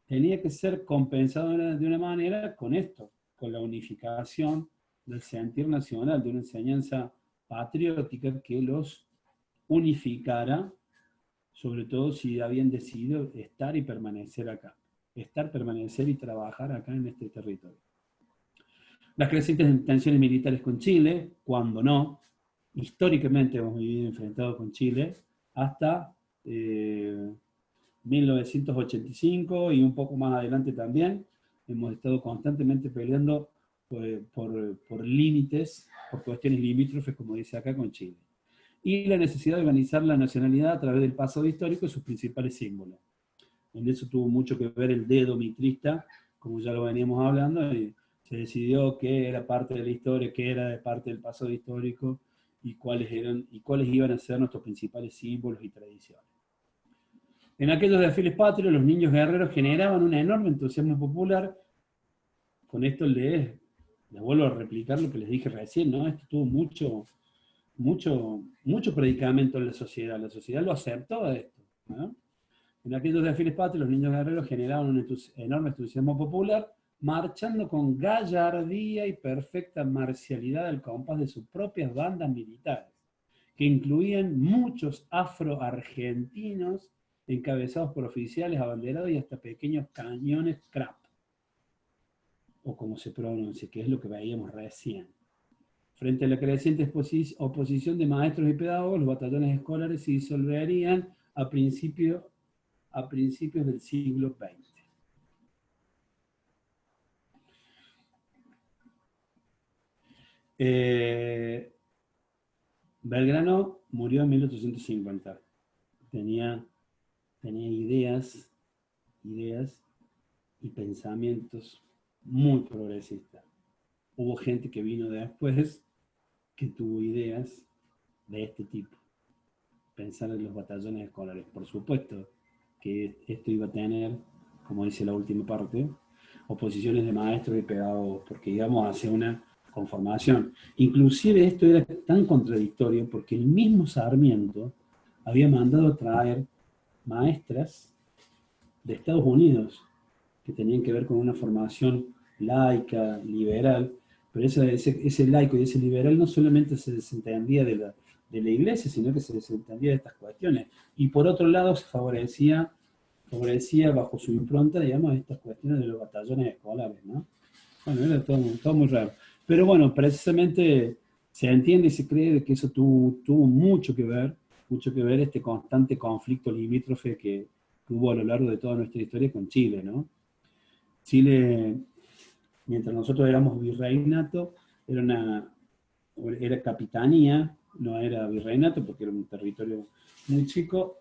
tenía que ser compensado de una manera con esto, con la unificación del sentir nacional, de una enseñanza patriótica que los unificara, sobre todo si habían decidido estar y permanecer acá. Permanecer y trabajar acá en este territorio. Las crecientes tensiones militares con Chile, cuando no, históricamente hemos vivido enfrentados con Chile, hasta 1985 y un poco más adelante también, hemos estado constantemente peleando por límites, por cuestiones limítrofes, como dice acá, con Chile. Y la necesidad de organizar la nacionalidad a través del pasado histórico y sus principales símbolos. En eso tuvo mucho que ver el dedo mitrista, como ya lo veníamos hablando, y se decidió qué era parte de la historia, qué era de parte del pasado histórico, y cuáles iban a ser nuestros principales símbolos y tradiciones. En aquellos desfiles patrios, los niños guerreros generaban un enorme entusiasmo popular. Con esto les vuelvo a replicar lo que les dije recién, ¿no? Esto tuvo mucho predicamento en la sociedad lo aceptó de esto, ¿no? En aquellos desfiles patrios, los niños guerreros generaban un enorme entusiasmo popular, marchando con gallardía y perfecta marcialidad al compás de sus propias bandas militares, que incluían muchos afroargentinos encabezados por oficiales abanderados y hasta pequeños cañones Krupp, o como se pronuncia, que es lo que veíamos recién. Frente a la creciente oposición de maestros y pedagogos, los batallones escolares se disolverían a principios del siglo XX. Belgrano murió en 1850. Tenía ideas y pensamientos muy progresistas. Hubo gente que vino después que tuvo ideas de este tipo. Pensar en los batallones escolares. Por supuesto que esto iba a tener, como dice la última parte, oposiciones de maestros y pedagogos, porque íbamos hacia una con formación. Inclusive esto era tan contradictorio porque el mismo Sarmiento había mandado traer maestras de Estados Unidos que tenían que ver con una formación laica, liberal, pero ese laico y ese liberal no solamente se desentendía de la iglesia, sino que se desentendía de estas cuestiones. Y por otro lado se favorecía bajo su impronta, digamos, estas cuestiones de los batallones escolares, ¿no? Bueno, era todo muy raro. Pero bueno, precisamente se entiende y se cree de que eso tuvo mucho que ver este constante conflicto limítrofe que hubo a lo largo de toda nuestra historia con Chile, ¿no? Chile, mientras nosotros éramos virreinato, era capitanía, no era virreinato porque era un territorio muy chico,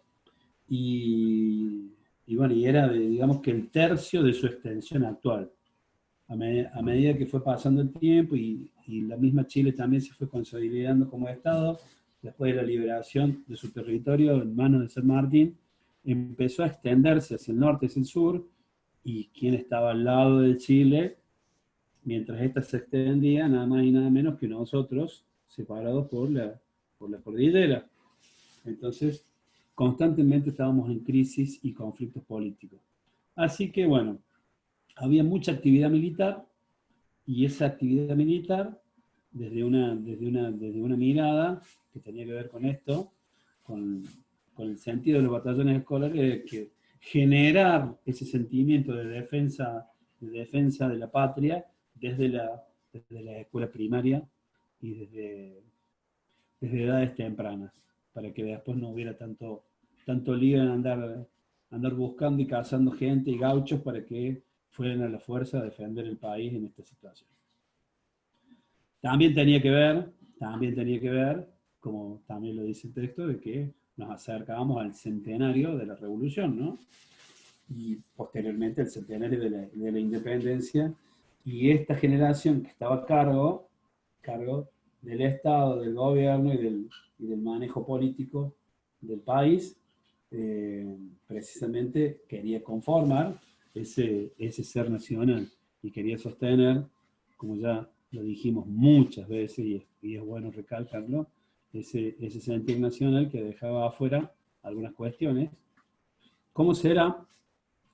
y bueno, y era, digamos que el tercio de su extensión actual. A medida que fue pasando el tiempo y la misma Chile también se fue consolidando como Estado, después de la liberación de su territorio en manos de San Martín, empezó a extenderse hacia el norte, hacia el sur, y quien estaba al lado de Chile, mientras ésta se extendía, nada más y nada menos que nosotros, separados por la cordillera. Entonces, constantemente estábamos en crisis y conflictos políticos. Así que, bueno, había mucha actividad militar, y esa actividad militar, desde una mirada que tenía que ver con esto, con el sentido de los batallones escolares, que generar ese sentimiento de defensa de la patria desde la escuela primaria y desde edades tempranas, para que después no hubiera tanto lío en andar buscando y cazando gente y gauchos para que fueran a la fuerza a defender el país en esta situación. También tenía que ver, como también lo dice el texto, de que nos acercábamos al centenario de la Revolución, ¿no? Y posteriormente al centenario de la Independencia, y esta generación que estaba a cargo del Estado, del gobierno y del manejo político del país, precisamente quería conformar ese ser nacional y quería sostener, como ya lo dijimos muchas veces y es bueno recalcarlo, ese sentir nacional que dejaba afuera algunas cuestiones. ¿Cómo será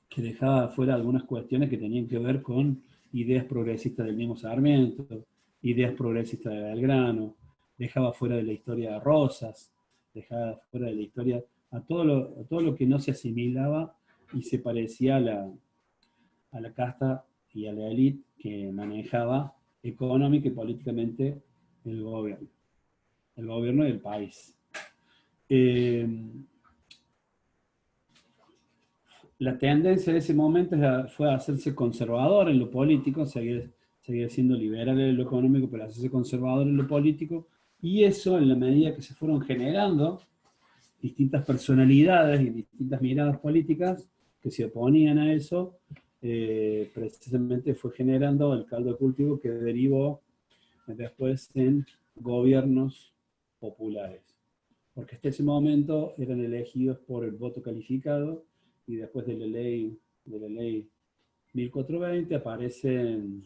que dejaba afuera algunas cuestiones que tenían que ver con ideas progresistas del mismo Sarmiento, ideas progresistas de Belgrano, dejaba fuera de la historia de Rosas, dejaba fuera de la historia a todo lo que no se asimilaba y se parecía a la casta y a la élite que manejaba económica y políticamente el gobierno del país. La tendencia de ese momento fue a hacerse conservador en lo político, seguir siendo liberal en lo económico, pero hacerse conservador en lo político, y eso, en la medida que se fueron generando distintas personalidades y distintas miradas políticas que se oponían a eso, precisamente fue generando el caldo de cultivo que derivó después en gobiernos populares. Porque hasta ese momento eran elegidos por el voto calificado, y después de la ley 1420 aparecen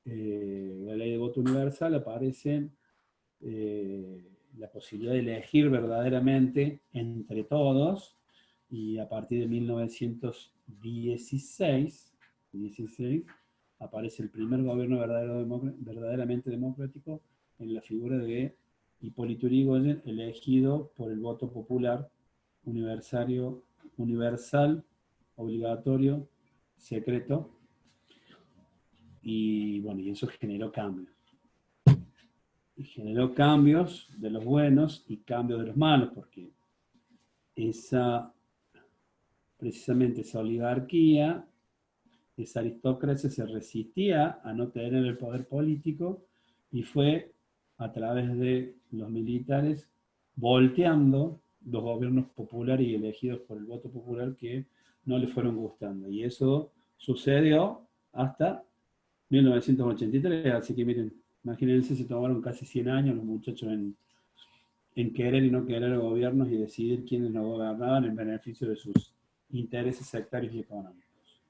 la ley de voto universal, aparece la posibilidad de elegir verdaderamente entre todos, y a partir de 1916 aparece el primer gobierno verdaderamente democrático en la figura de Hipólito Yrigoyen, elegido por el voto popular universal, obligatorio, secreto, y bueno, y eso generó cambios. Y generó cambios de los buenos y cambios de los malos, porque precisamente esa oligarquía, esa aristocracia se resistía a no tener el poder político, y fue a través de los militares volteando los gobiernos populares y elegidos por el voto popular que no le fueron gustando. Y eso sucedió hasta 1983, así que miren, imagínense, se tomaron casi 100 años los muchachos en querer y no querer gobiernos y decidir quiénes nos gobernaban en beneficio de sus intereses sectarios y económicos.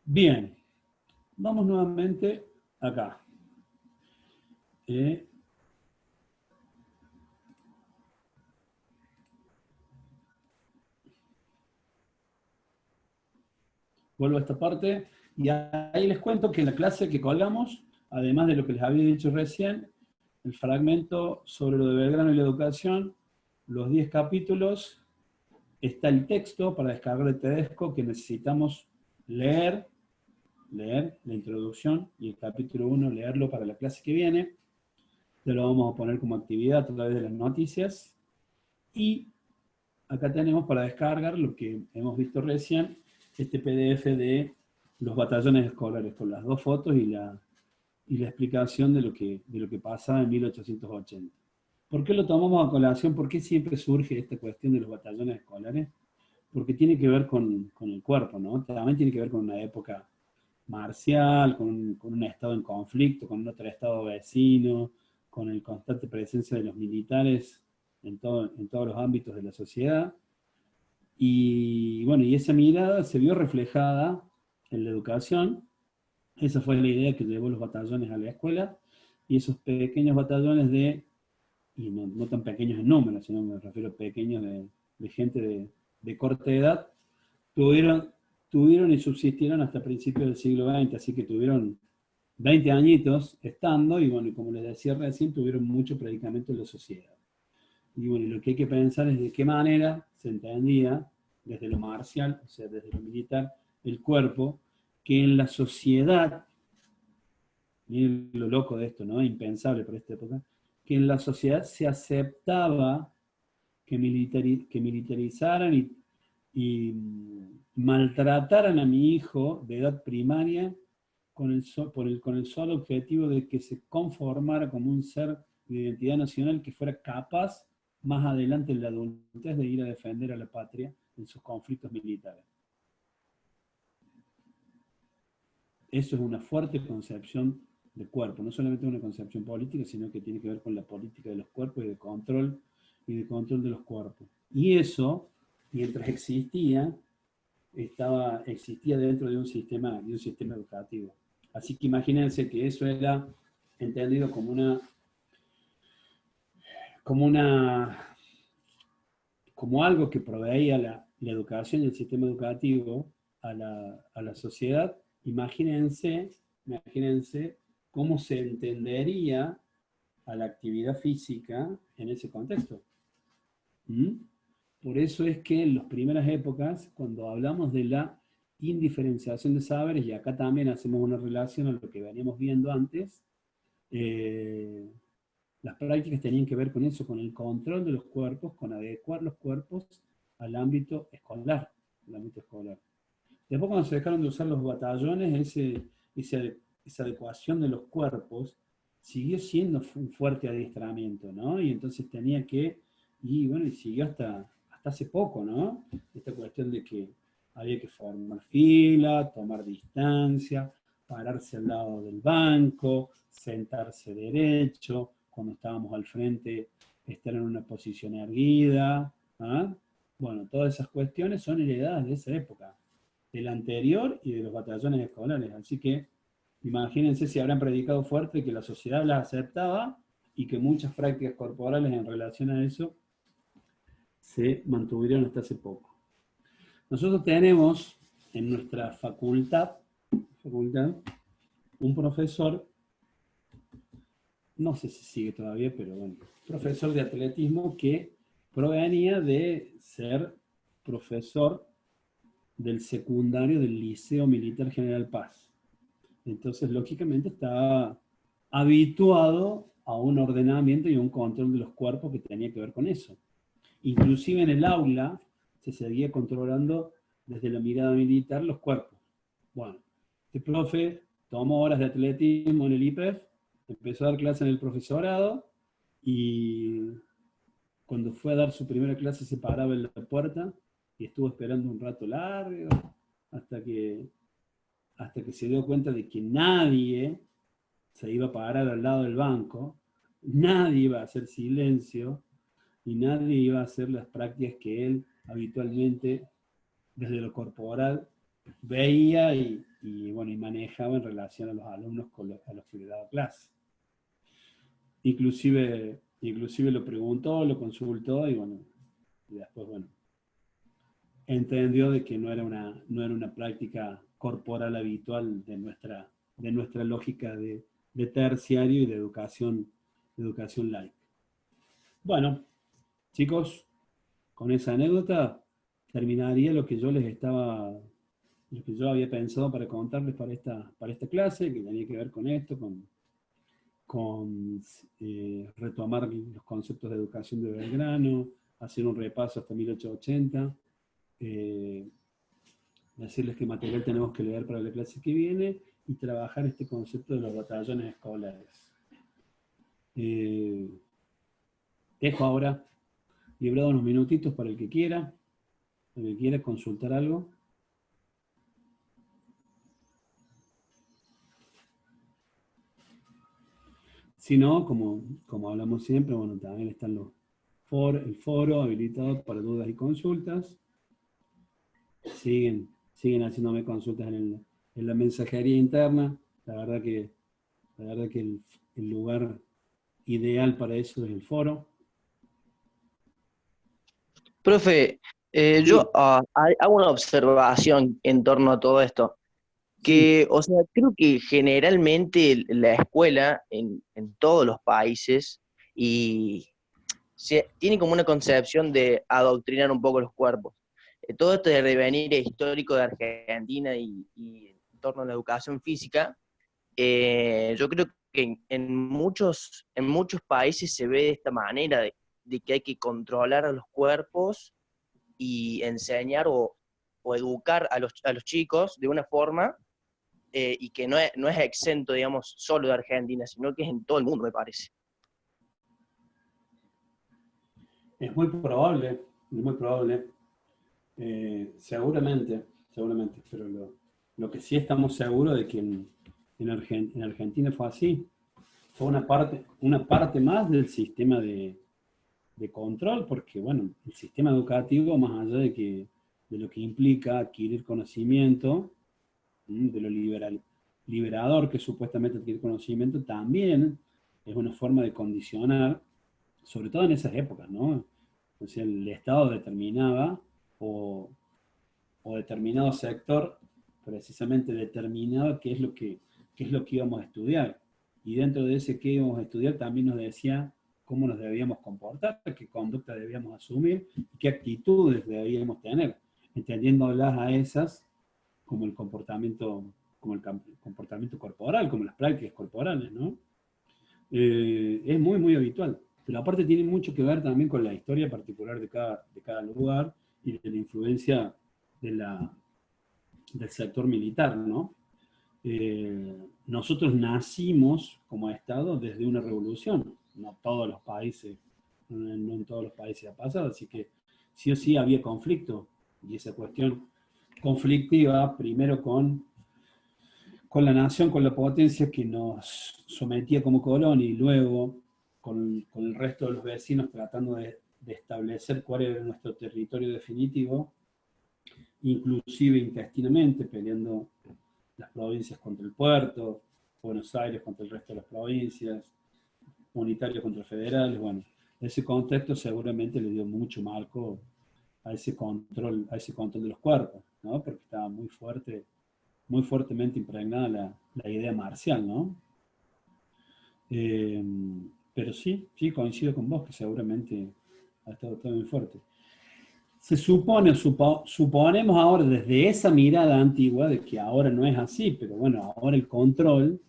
Bien, vamos nuevamente acá. Vuelvo a esta parte, y ahí les cuento que en la clase que colgamos, además de lo que les había dicho recién, el fragmento sobre lo de Belgrano y la educación, los 10 capítulos, está el texto para descargar de Tedesco que necesitamos leer la introducción, y el capítulo 1 leerlo para la clase que viene. Ya lo vamos a poner como actividad a través de las noticias. Y acá tenemos para descargar lo que hemos visto recién, este PDF de los batallones escolares, con las 2 fotos y la explicación de lo que pasaba en 1880. ¿Por qué lo tomamos a colación? ¿Por qué siempre surge esta cuestión de los batallones escolares? Porque tiene que ver con el cuerpo, ¿no? También tiene que ver con una época marcial, con un estado en conflicto, con otro estado vecino, con la constante presencia de los militares en todos los ámbitos de la sociedad. Y bueno, y esa mirada se vio reflejada en la educación. Esa fue la idea que llevó los batallones a la escuela, y esos pequeños batallones y no tan pequeños en número, sino me refiero a pequeños de gente de corta edad, tuvieron y subsistieron hasta principios del siglo XX, así que tuvieron 20 añitos estando, y bueno, y como les decía recién, tuvieron mucho predicamento en la sociedad. Y bueno, lo que hay que pensar es de qué manera se entendía desde lo marcial, o sea, desde lo militar, el cuerpo, que en la sociedad, miren lo loco de esto, ¿no? Impensable para esta época, que en la sociedad se aceptaba que militarizaran y maltrataran a mi hijo de edad primaria con el solo objetivo de que se conformara como un ser de identidad nacional que fuera capaz más adelante en la adultez de ir a defender a la patria en sus conflictos militares. Eso es una fuerte concepción de cuerpo, no solamente una concepción política, sino que tiene que ver con la política de los cuerpos y de control de los cuerpos. Y eso, mientras existía dentro de un sistema educativo. Así que imagínense que eso era entendido como algo que proveía la educación y el sistema educativo a la sociedad. Imagínense cómo se entendería a la actividad física en ese contexto. Por eso es que en las primeras épocas, cuando hablamos de la indiferenciación de saberes, y acá también hacemos una relación a lo que veníamos viendo antes, las prácticas tenían que ver con eso, con el control de los cuerpos, con adecuar los cuerpos al ámbito escolar. Después, cuando se dejaron de usar los batallones, esa adecuación de los cuerpos siguió siendo un fuerte adiestramiento, ¿no? Y entonces tenía que, y siguió hasta hace poco, ¿no? Esta cuestión de que había que formar fila, tomar distancia, pararse al lado del banco, sentarse derecho, cuando estábamos al frente, estar en una posición erguida. Bueno, todas esas cuestiones son heredadas de esa época, del anterior y de los batallones escolares. Así que imagínense si habrán predicado fuerte que la sociedad las aceptaba y que muchas prácticas corporales en relación a eso se mantuvieron hasta hace poco. Nosotros tenemos en nuestra facultad un profesor, no sé si sigue todavía, pero bueno, profesor de atletismo que provenía de ser profesor del secundario del Liceo Militar General Paz. Entonces, lógicamente, estaba habituado a un ordenamiento y un control de los cuerpos que tenía que ver con eso. Inclusive en el aula se seguía controlando desde la mirada militar los cuerpos. Bueno, este profe tomó horas de atletismo en el IPEF, empezó a dar clases en el profesorado, y cuando fue a dar su primera clase se paraba en la puerta y estuvo esperando un rato largo hasta que se dio cuenta de que nadie se iba a parar al lado del banco, nadie iba a hacer silencio y nadie iba a hacer las prácticas que él habitualmente desde lo corporal veía y bueno, y manejaba en relación a los alumnos a los que le daba clase. Inclusive lo preguntó, lo consultó, y bueno, y después, bueno, entendió de que no era una práctica corporal habitual de nuestra lógica de terciario y de educación laica. Bueno, chicos, con esa anécdota terminaría lo que yo había pensado para contarles para esta clase, que tenía que ver con esto, con retomar los conceptos de educación de Belgrano, hacer un repaso hasta 1880, decirles qué material tenemos que leer para la clase que viene y trabajar este concepto de los batallones escolares. Dejo ahora librado unos minutitos para el que quiera consultar algo. Si no, como hablamos siempre, bueno, también están el foro habilitado para dudas y consultas. Siguen haciéndome consultas en la mensajería interna. La verdad que el lugar ideal para eso es el foro. Profe, yo hago una observación en torno a todo esto. Que, o sea, creo que generalmente la escuela en todos los países tiene como una concepción de adoctrinar un poco los cuerpos. Todo esto de devenir histórico de Argentina y en torno a la educación física, yo creo que en muchos países se ve de esta manera, de que hay que controlar a los cuerpos y enseñar o educar a los chicos de una forma y que no es exento, digamos, solo de Argentina, sino que es en todo el mundo, me parece. Es muy probable. Seguramente, pero lo que sí estamos seguros de que en Argentina fue así. Fue una parte más del sistema de control, porque bueno, el sistema educativo, más allá de lo que implica adquirir conocimiento, de lo liberador que supuestamente adquirir conocimiento, también es una forma de condicionar, sobre todo en esas épocas, ¿no? O sea, el Estado determinaba, o determinado sector precisamente determinaba qué es lo que íbamos a estudiar. Y dentro de ese qué íbamos a estudiar también nos decía cómo nos debíamos comportar, qué conducta debíamos asumir, qué actitudes debíamos tener, entendiéndolas a esas como el comportamiento corporal, como las prácticas corporales, ¿no? Es muy, muy habitual. Pero aparte tiene mucho que ver también con la historia particular de cada lugar y de la influencia del sector militar, ¿no? Nosotros nacimos como Estado desde una revolución, no en todos los países ha pasado, así que sí o sí había conflicto, y esa cuestión conflictiva, primero con la nación, con la potencia que nos sometía como colonia, y luego con el resto de los vecinos tratando de establecer cuál era nuestro territorio definitivo, inclusive intestinamente, peleando las provincias contra el puerto, Buenos Aires contra el resto de las provincias, unitarios contra federales. Bueno, ese contexto seguramente le dio mucho marco a ese control de los cuerpos, ¿no? Porque estaba muy fuertemente impregnada la idea marcial, ¿no? Pero sí, coincido con vos que seguramente ha estado todo muy fuerte. Se supone, suponemos ahora desde esa mirada antigua de que ahora no es así, pero bueno, ahora el control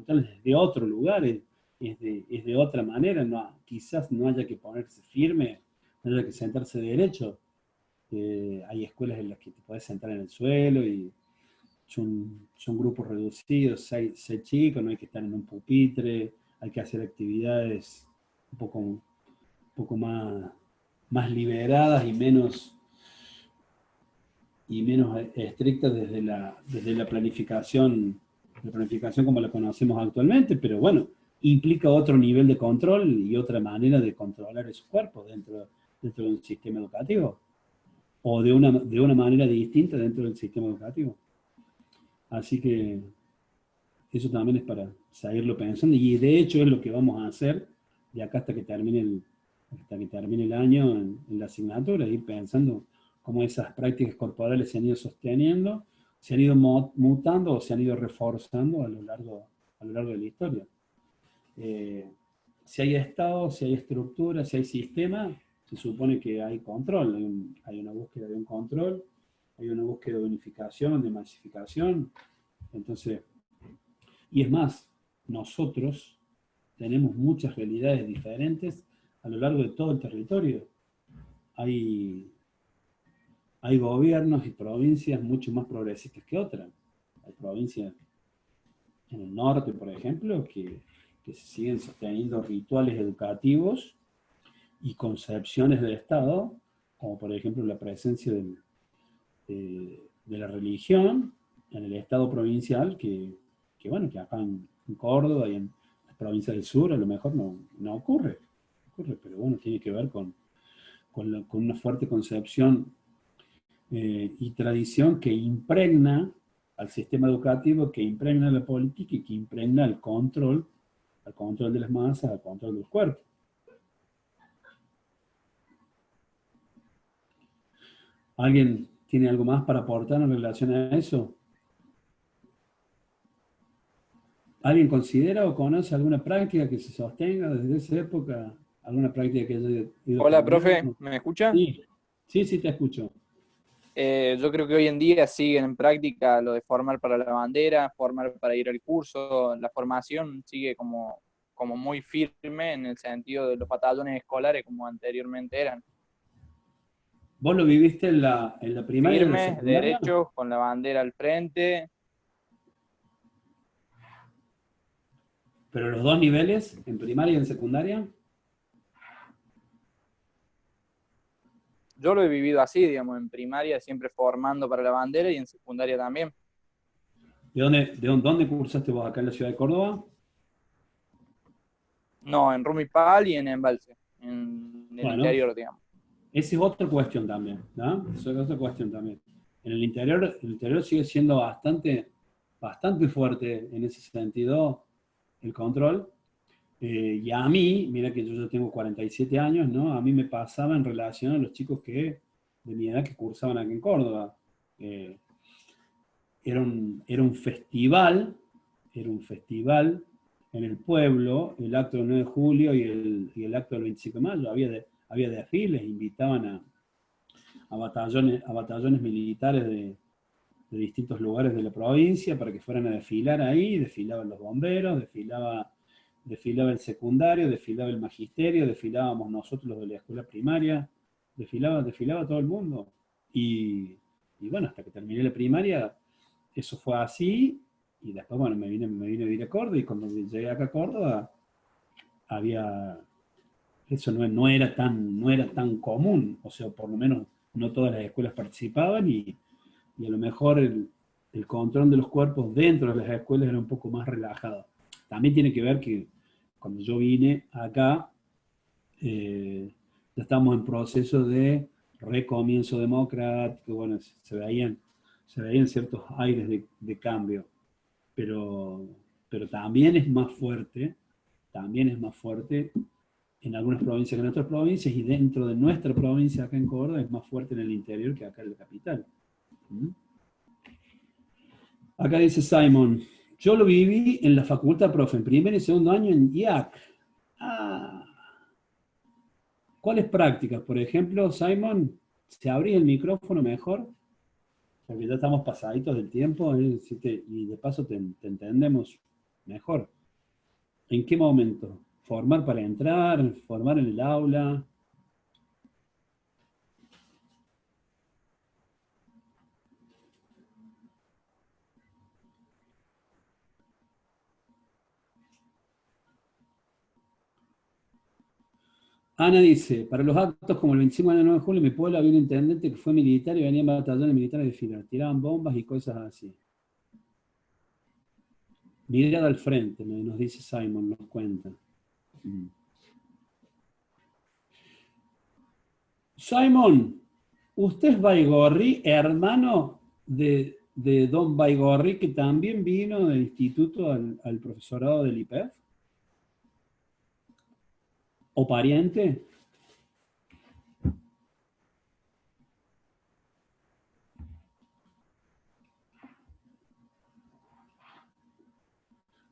es de otro lugar, es de otra manera, quizás no haya que ponerse firme, no haya que sentarse derecho. Hay escuelas en las que te podés sentar en el suelo y son grupos reducidos, 6 chicos, no hay que estar en un pupitre, hay que hacer actividades un poco más liberadas y menos estrictas desde la planificación como la conocemos actualmente, pero bueno, implica otro nivel de control y otra manera de controlar esos cuerpos dentro de un sistema educativo, o de una manera distinta dentro del sistema educativo. Así que eso también es para seguirlo pensando, y de hecho es lo que vamos a hacer de acá hasta que termine el año en la asignatura, ir pensando cómo esas prácticas corporales se han ido sosteniendo, se han ido mutando o se han ido reforzando a lo largo de la historia. Si hay Estado, si hay estructura, si hay sistema, se supone que hay control, hay una búsqueda de un control, hay una búsqueda de unificación, de masificación. Entonces, y es más, nosotros tenemos muchas realidades diferentes a lo largo de todo el territorio. Hay gobiernos y provincias mucho más progresistas que otras. Hay provincias en el norte, por ejemplo, que se siguen sosteniendo rituales educativos y concepciones del Estado, como por ejemplo la presencia de la religión en el Estado provincial, que acá en Córdoba y en las provincias del sur a lo mejor no ocurre, pero bueno, tiene que ver con una fuerte concepción y tradición que impregna al sistema educativo, que impregna la política y que impregna el control de las masas, al control de los cuerpos. ¿Alguien tiene algo más para aportar en relación a eso? ¿Alguien considera o conoce alguna práctica que se sostenga desde esa época? ¿Alguna práctica que haya ido Hola, cambiando? profe, ¿me escucha? Sí, te escucho. Yo creo que hoy en día siguen en práctica lo de formar para la bandera, formar para ir al curso. La formación sigue como muy firme en el sentido de los batallones escolares como anteriormente eran. ¿Vos lo viviste en la primaria y en la Firmes, secundaria? derechos, con la bandera al frente. ¿Pero los dos niveles, en primaria y en secundaria? Yo lo he vivido así, digamos, en primaria siempre formando para la bandera y en secundaria también. ¿Dónde cursaste vos? ¿Acá en la ciudad de Córdoba? No, en Rumipal y en Embalse, en el interior, digamos. Esa es otra cuestión también, ¿no? Esa es otra cuestión también. En el interior sigue siendo bastante fuerte en ese sentido el control. Y a mí, mira que yo ya tengo 47 años, ¿no? A mí me pasaba en relación a los chicos de mi edad que cursaban aquí en Córdoba. Era un festival en el pueblo, el acto del 9 de julio y el acto del 25 de mayo. Había desfiles, invitaban a batallones militares de distintos lugares de la provincia para que fueran a desfilar ahí. Desfilaban los bomberos, desfilaba el secundario, desfilaba el magisterio, desfilábamos nosotros los de la escuela primaria, desfilaba todo el mundo. Y bueno, hasta que terminé la primaria, eso fue así, y después, bueno, me vine a vivir a Córdoba, y cuando llegué acá a Córdoba, eso no era tan común, o sea, por lo menos no todas las escuelas participaban, y a lo mejor el control de los cuerpos dentro de las escuelas era un poco más relajado. También tiene que ver que cuando yo vine acá, ya estábamos en proceso de recomienzo democrático, bueno, se veían ciertos aires de cambio, pero también es más fuerte en algunas provincias que en otras provincias, y dentro de nuestra provincia acá en Córdoba es más fuerte en el interior que acá en la capital. Acá dice Simon, yo lo viví en la facultad, profe, en primer y segundo año en IAC. ¿Cuáles prácticas? Por ejemplo, Simon, ¿se abría el micrófono mejor? Porque ya estamos pasaditos del tiempo, y de paso te entendemos mejor. ¿En qué momento? ¿Formar para entrar? ¿Formar en el aula? Ana dice, para los actos como el 25 de 9 de julio, en mi pueblo había un intendente que fue militar y venían batallones militares de desfilar, tiraban bombas y cosas así. Mirada al frente, nos dice Simon, nos cuenta. Simon, ¿usted es Baigorri, hermano de de don Baigorri, que también vino del instituto al profesorado del IPEF? ¿O pariente?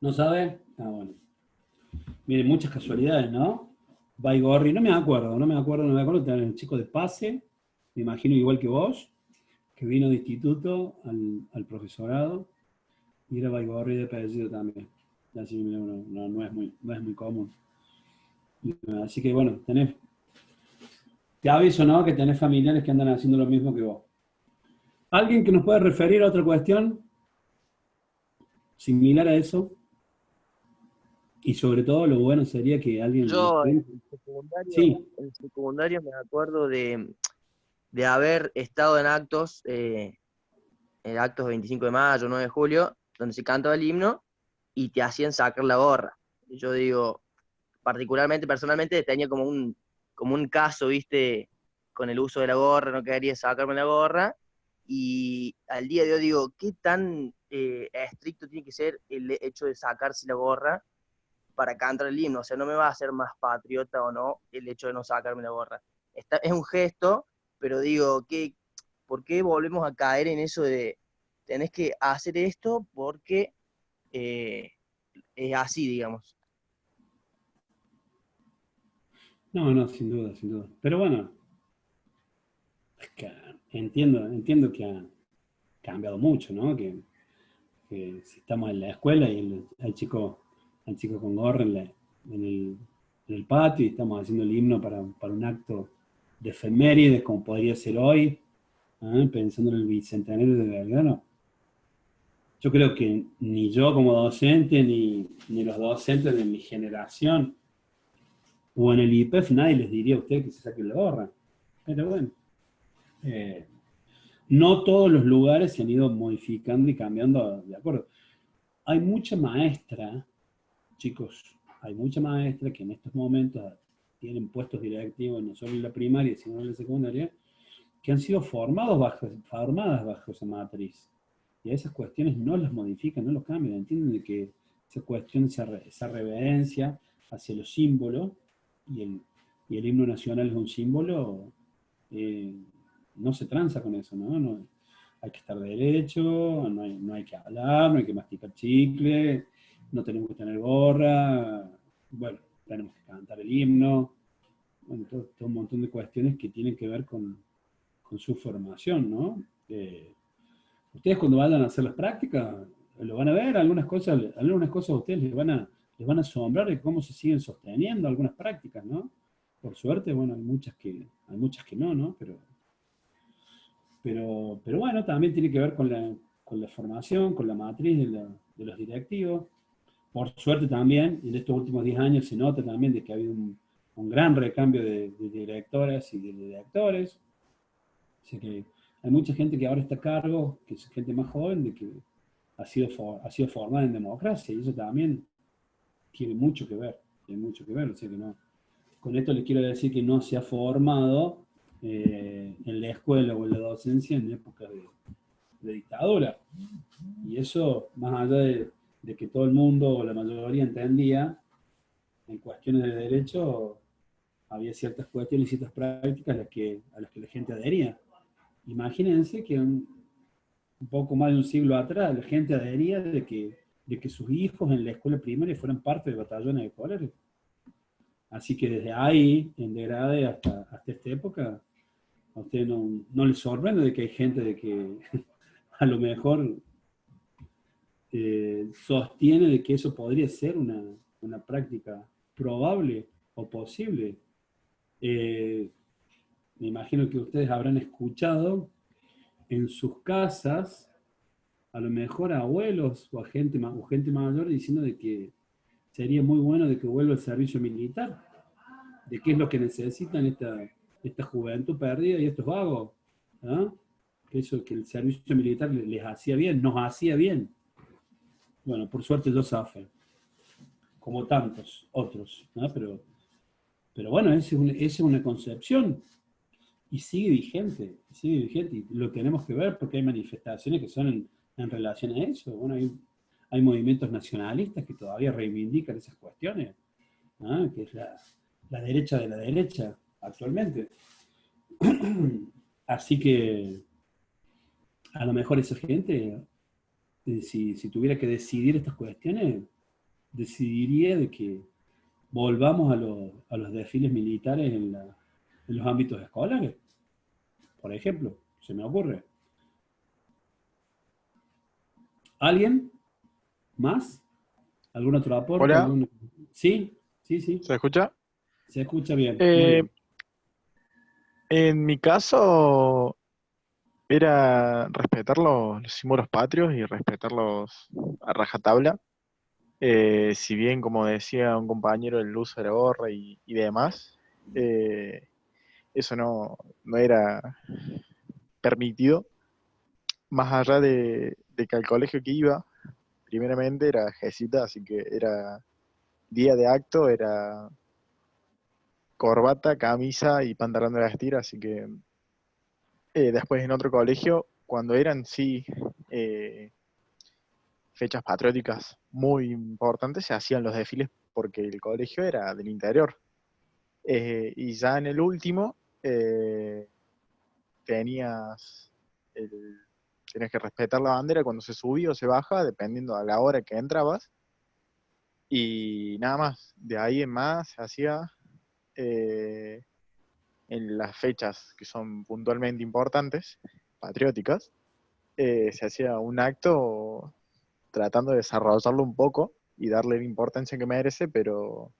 ¿No sabe? Ah, bueno. Miren, muchas casualidades, ¿no? Baigorri, no me acuerdo, el chico de Pase, me imagino igual que vos, que vino de instituto al profesorado, y era Baigorri de apellido también. Así no es muy común. Así que bueno, te aviso, ¿no? Que tenés familiares que andan haciendo lo mismo que vos. ¿Alguien que nos pueda referir a otra cuestión similar a eso? Y sobre todo lo bueno sería que alguien... Yo en secundario me acuerdo de haber estado en actos 25 de mayo, 9 de julio, donde se cantaba el himno y te hacían sacar la gorra. Y yo digo, personalmente, tenía como un caso, ¿viste? Con el uso de la gorra, no quería sacarme la gorra. Y al día de hoy digo, ¿qué tan estricto tiene que ser el hecho de sacarse la gorra para cantar el himno? O sea, no me va a hacer más patriota o no el hecho de no sacarme la gorra. Es un gesto, pero digo, ¿por qué volvemos a caer en eso de tenés que hacer esto porque es así, digamos? No, sin duda. Pero bueno, es que entiendo que ha cambiado mucho, ¿no? Que si estamos en la escuela y hay chico con gorra en el patio y estamos haciendo el himno para un acto de efemérides, como podría ser hoy, pensando en el bicentenario de Belgrano. Yo creo que ni yo como docente, ni los docentes de mi generación, o en el IPEF, nadie les diría a ustedes que se saquen la gorra. Pero bueno, no todos los lugares se han ido modificando y cambiando de acuerdo. Hay mucha maestra, chicos, hay mucha maestra que en estos momentos tienen puestos directivos no solo en la primaria, sino en la secundaria, que han sido formadas bajo esa matriz. Y a esas cuestiones no las modifican, no los cambian. Entienden de que esa cuestión, esa reverencia hacia los símbolos, y el himno nacional es un símbolo, no se tranza con eso, ¿no? Hay que estar derecho, no hay que hablar, no hay que masticar chicle, no tenemos que tener gorra, bueno, tenemos que cantar el himno, bueno, todo un montón de cuestiones que tienen que ver con su formación, ¿no? Ustedes cuando vayan a hacer las prácticas, lo van a ver, algunas cosas a ustedes les van a asombrar de cómo se siguen sosteniendo algunas prácticas, ¿no? Por suerte, bueno, hay muchas que no, ¿no? Pero bueno, también tiene que ver con la formación, con la matriz de los directivos. Por suerte también, en estos últimos 10 años se nota también de que ha habido un gran recambio de directoras y de directores. O sea que hay mucha gente que ahora está a cargo, que es gente más joven, de que ha sido formada en democracia, y eso también tiene mucho que ver, o sea que no. Con esto les quiero decir que no se ha formado en la escuela o en la docencia en época de dictadura. Y eso, más allá de que todo el mundo o la mayoría entendía, en cuestiones de derecho, había ciertas cuestiones y ciertas prácticas a las que la gente adhería. Imagínense que un poco más de un siglo atrás la gente adhería de que sus hijos en la escuela primaria fueran parte de batallones escolares. Así que desde ahí, en degrade hasta esta época, a usted no les sorprende de que hay gente de que a lo mejor sostiene de que eso podría ser una práctica probable o posible. Me imagino que ustedes habrán escuchado en sus casas, a lo mejor a abuelos o a gente mayor diciendo de que sería muy bueno de que vuelva el servicio militar, de qué es lo que necesitan esta juventud perdida y estos vagos, ¿ah? Que el servicio militar les hacía bien, nos hacía bien. Bueno, por suerte yo zafé, como tantos otros, ¿no? Pero bueno, esa es una concepción y sigue vigente, y lo tenemos que ver porque hay manifestaciones que son en relación a eso. Bueno, hay movimientos nacionalistas que todavía reivindican esas cuestiones, ¿no? Que es la derecha de la derecha actualmente. Así que a lo mejor esa gente, si tuviera que decidir estas cuestiones, decidiría de que volvamos a los desfiles militares en los ámbitos escolares, por ejemplo, se me ocurre. ¿Alguien más? ¿Algún otro aporte? Hola. ¿Sí? Sí. ¿Se escucha? Se escucha bien. Muy bien. En mi caso era respetar los símbolos patrios y respetarlos a rajatabla. Si bien, como decía un compañero, el uso de la gorra y demás, eso no era permitido. Más allá de que al colegio que iba, primeramente era Jesita, así que era día de acto, era corbata, camisa y pantalón de vestir, así que después en otro colegio, cuando eran fechas patrióticas muy importantes, se hacían los desfiles porque el colegio era del interior. Y ya en el último tenías que respetar la bandera cuando se subía o se baja, dependiendo a la hora que entrabas. Y nada más, de ahí en más se hacía en las fechas que son puntualmente importantes, patrióticas, se hacía un acto tratando de desarrollarlo un poco y darle la importancia que merece, pero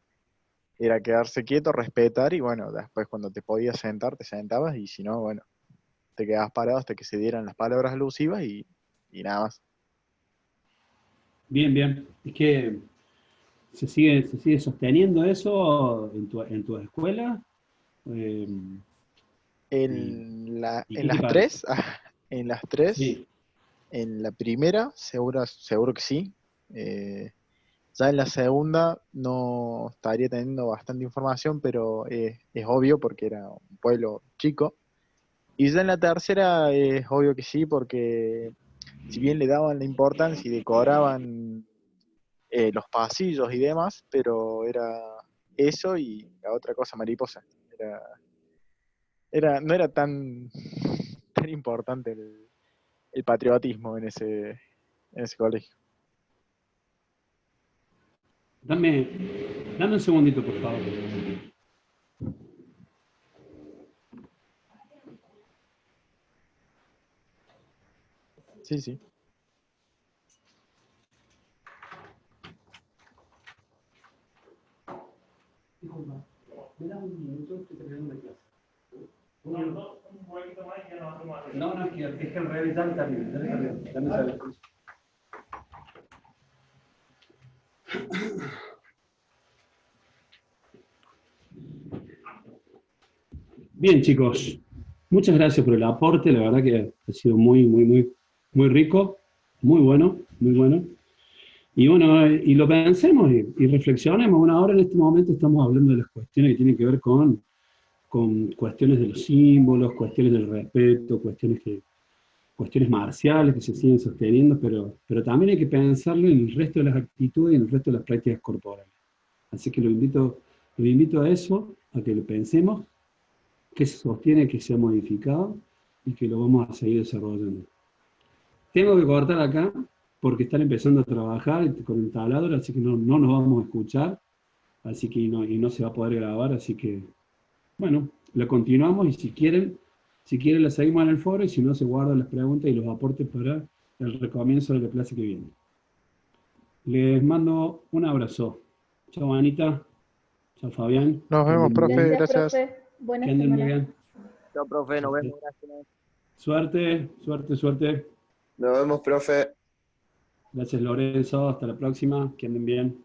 era quedarse quieto, respetar, y bueno, después cuando te podías sentar, te sentabas, y si no, bueno, te quedabas parado hasta que se dieran las palabras alusivas y nada más. Bien. Es que se sigue sosteniendo eso en tu escuela. En las tres, sí. En la primera, seguro que sí. Ya en la segunda no estaría teniendo bastante información, pero es obvio porque era un pueblo chico. Y ya en la tercera es obvio que sí, porque si bien le daban la importancia y decoraban los pasillos y demás, pero era eso y la otra cosa mariposa. No era tan importante el patriotismo en ese colegio. Dame un segundito, por favor. Sí. Disculpa, ¿me das un minuto? Estoy terminando la clase. Un poquito más y ya no hacemos más. No, es que en realidad dame un segundo. Bien, chicos, muchas gracias por el aporte, la verdad que ha sido muy rico, muy bueno. Y bueno, y lo pensemos y reflexionemos. Bueno, ahora en este momento estamos hablando de las cuestiones que tienen que ver con cuestiones de los símbolos, cuestiones del respeto, cuestiones marciales que se siguen sosteniendo, pero también hay que pensarlo en el resto de las actitudes y en el resto de las prácticas corporales. Así que lo invito a eso, a que lo pensemos, que se sostiene, que se ha modificado y que lo vamos a seguir desarrollando. Tengo que cortar acá porque están empezando a trabajar con el taladro, así que no nos vamos a escuchar, así que no se va a poder grabar, así que bueno, la continuamos y si quieren la seguimos en el foro y si no se guardan las preguntas y los aportes para el recomienzo de la clase que viene. Les mando un abrazo. Chao, Anita. Chao, Fabián. Nos vemos, profe. Gracias. Profe. Buenas Que anden muy semanas. bien. Chao, profe. Nos vemos. Gracias. Suerte. Nos vemos, profe. Gracias, Lorenzo. Hasta la próxima. Que anden bien.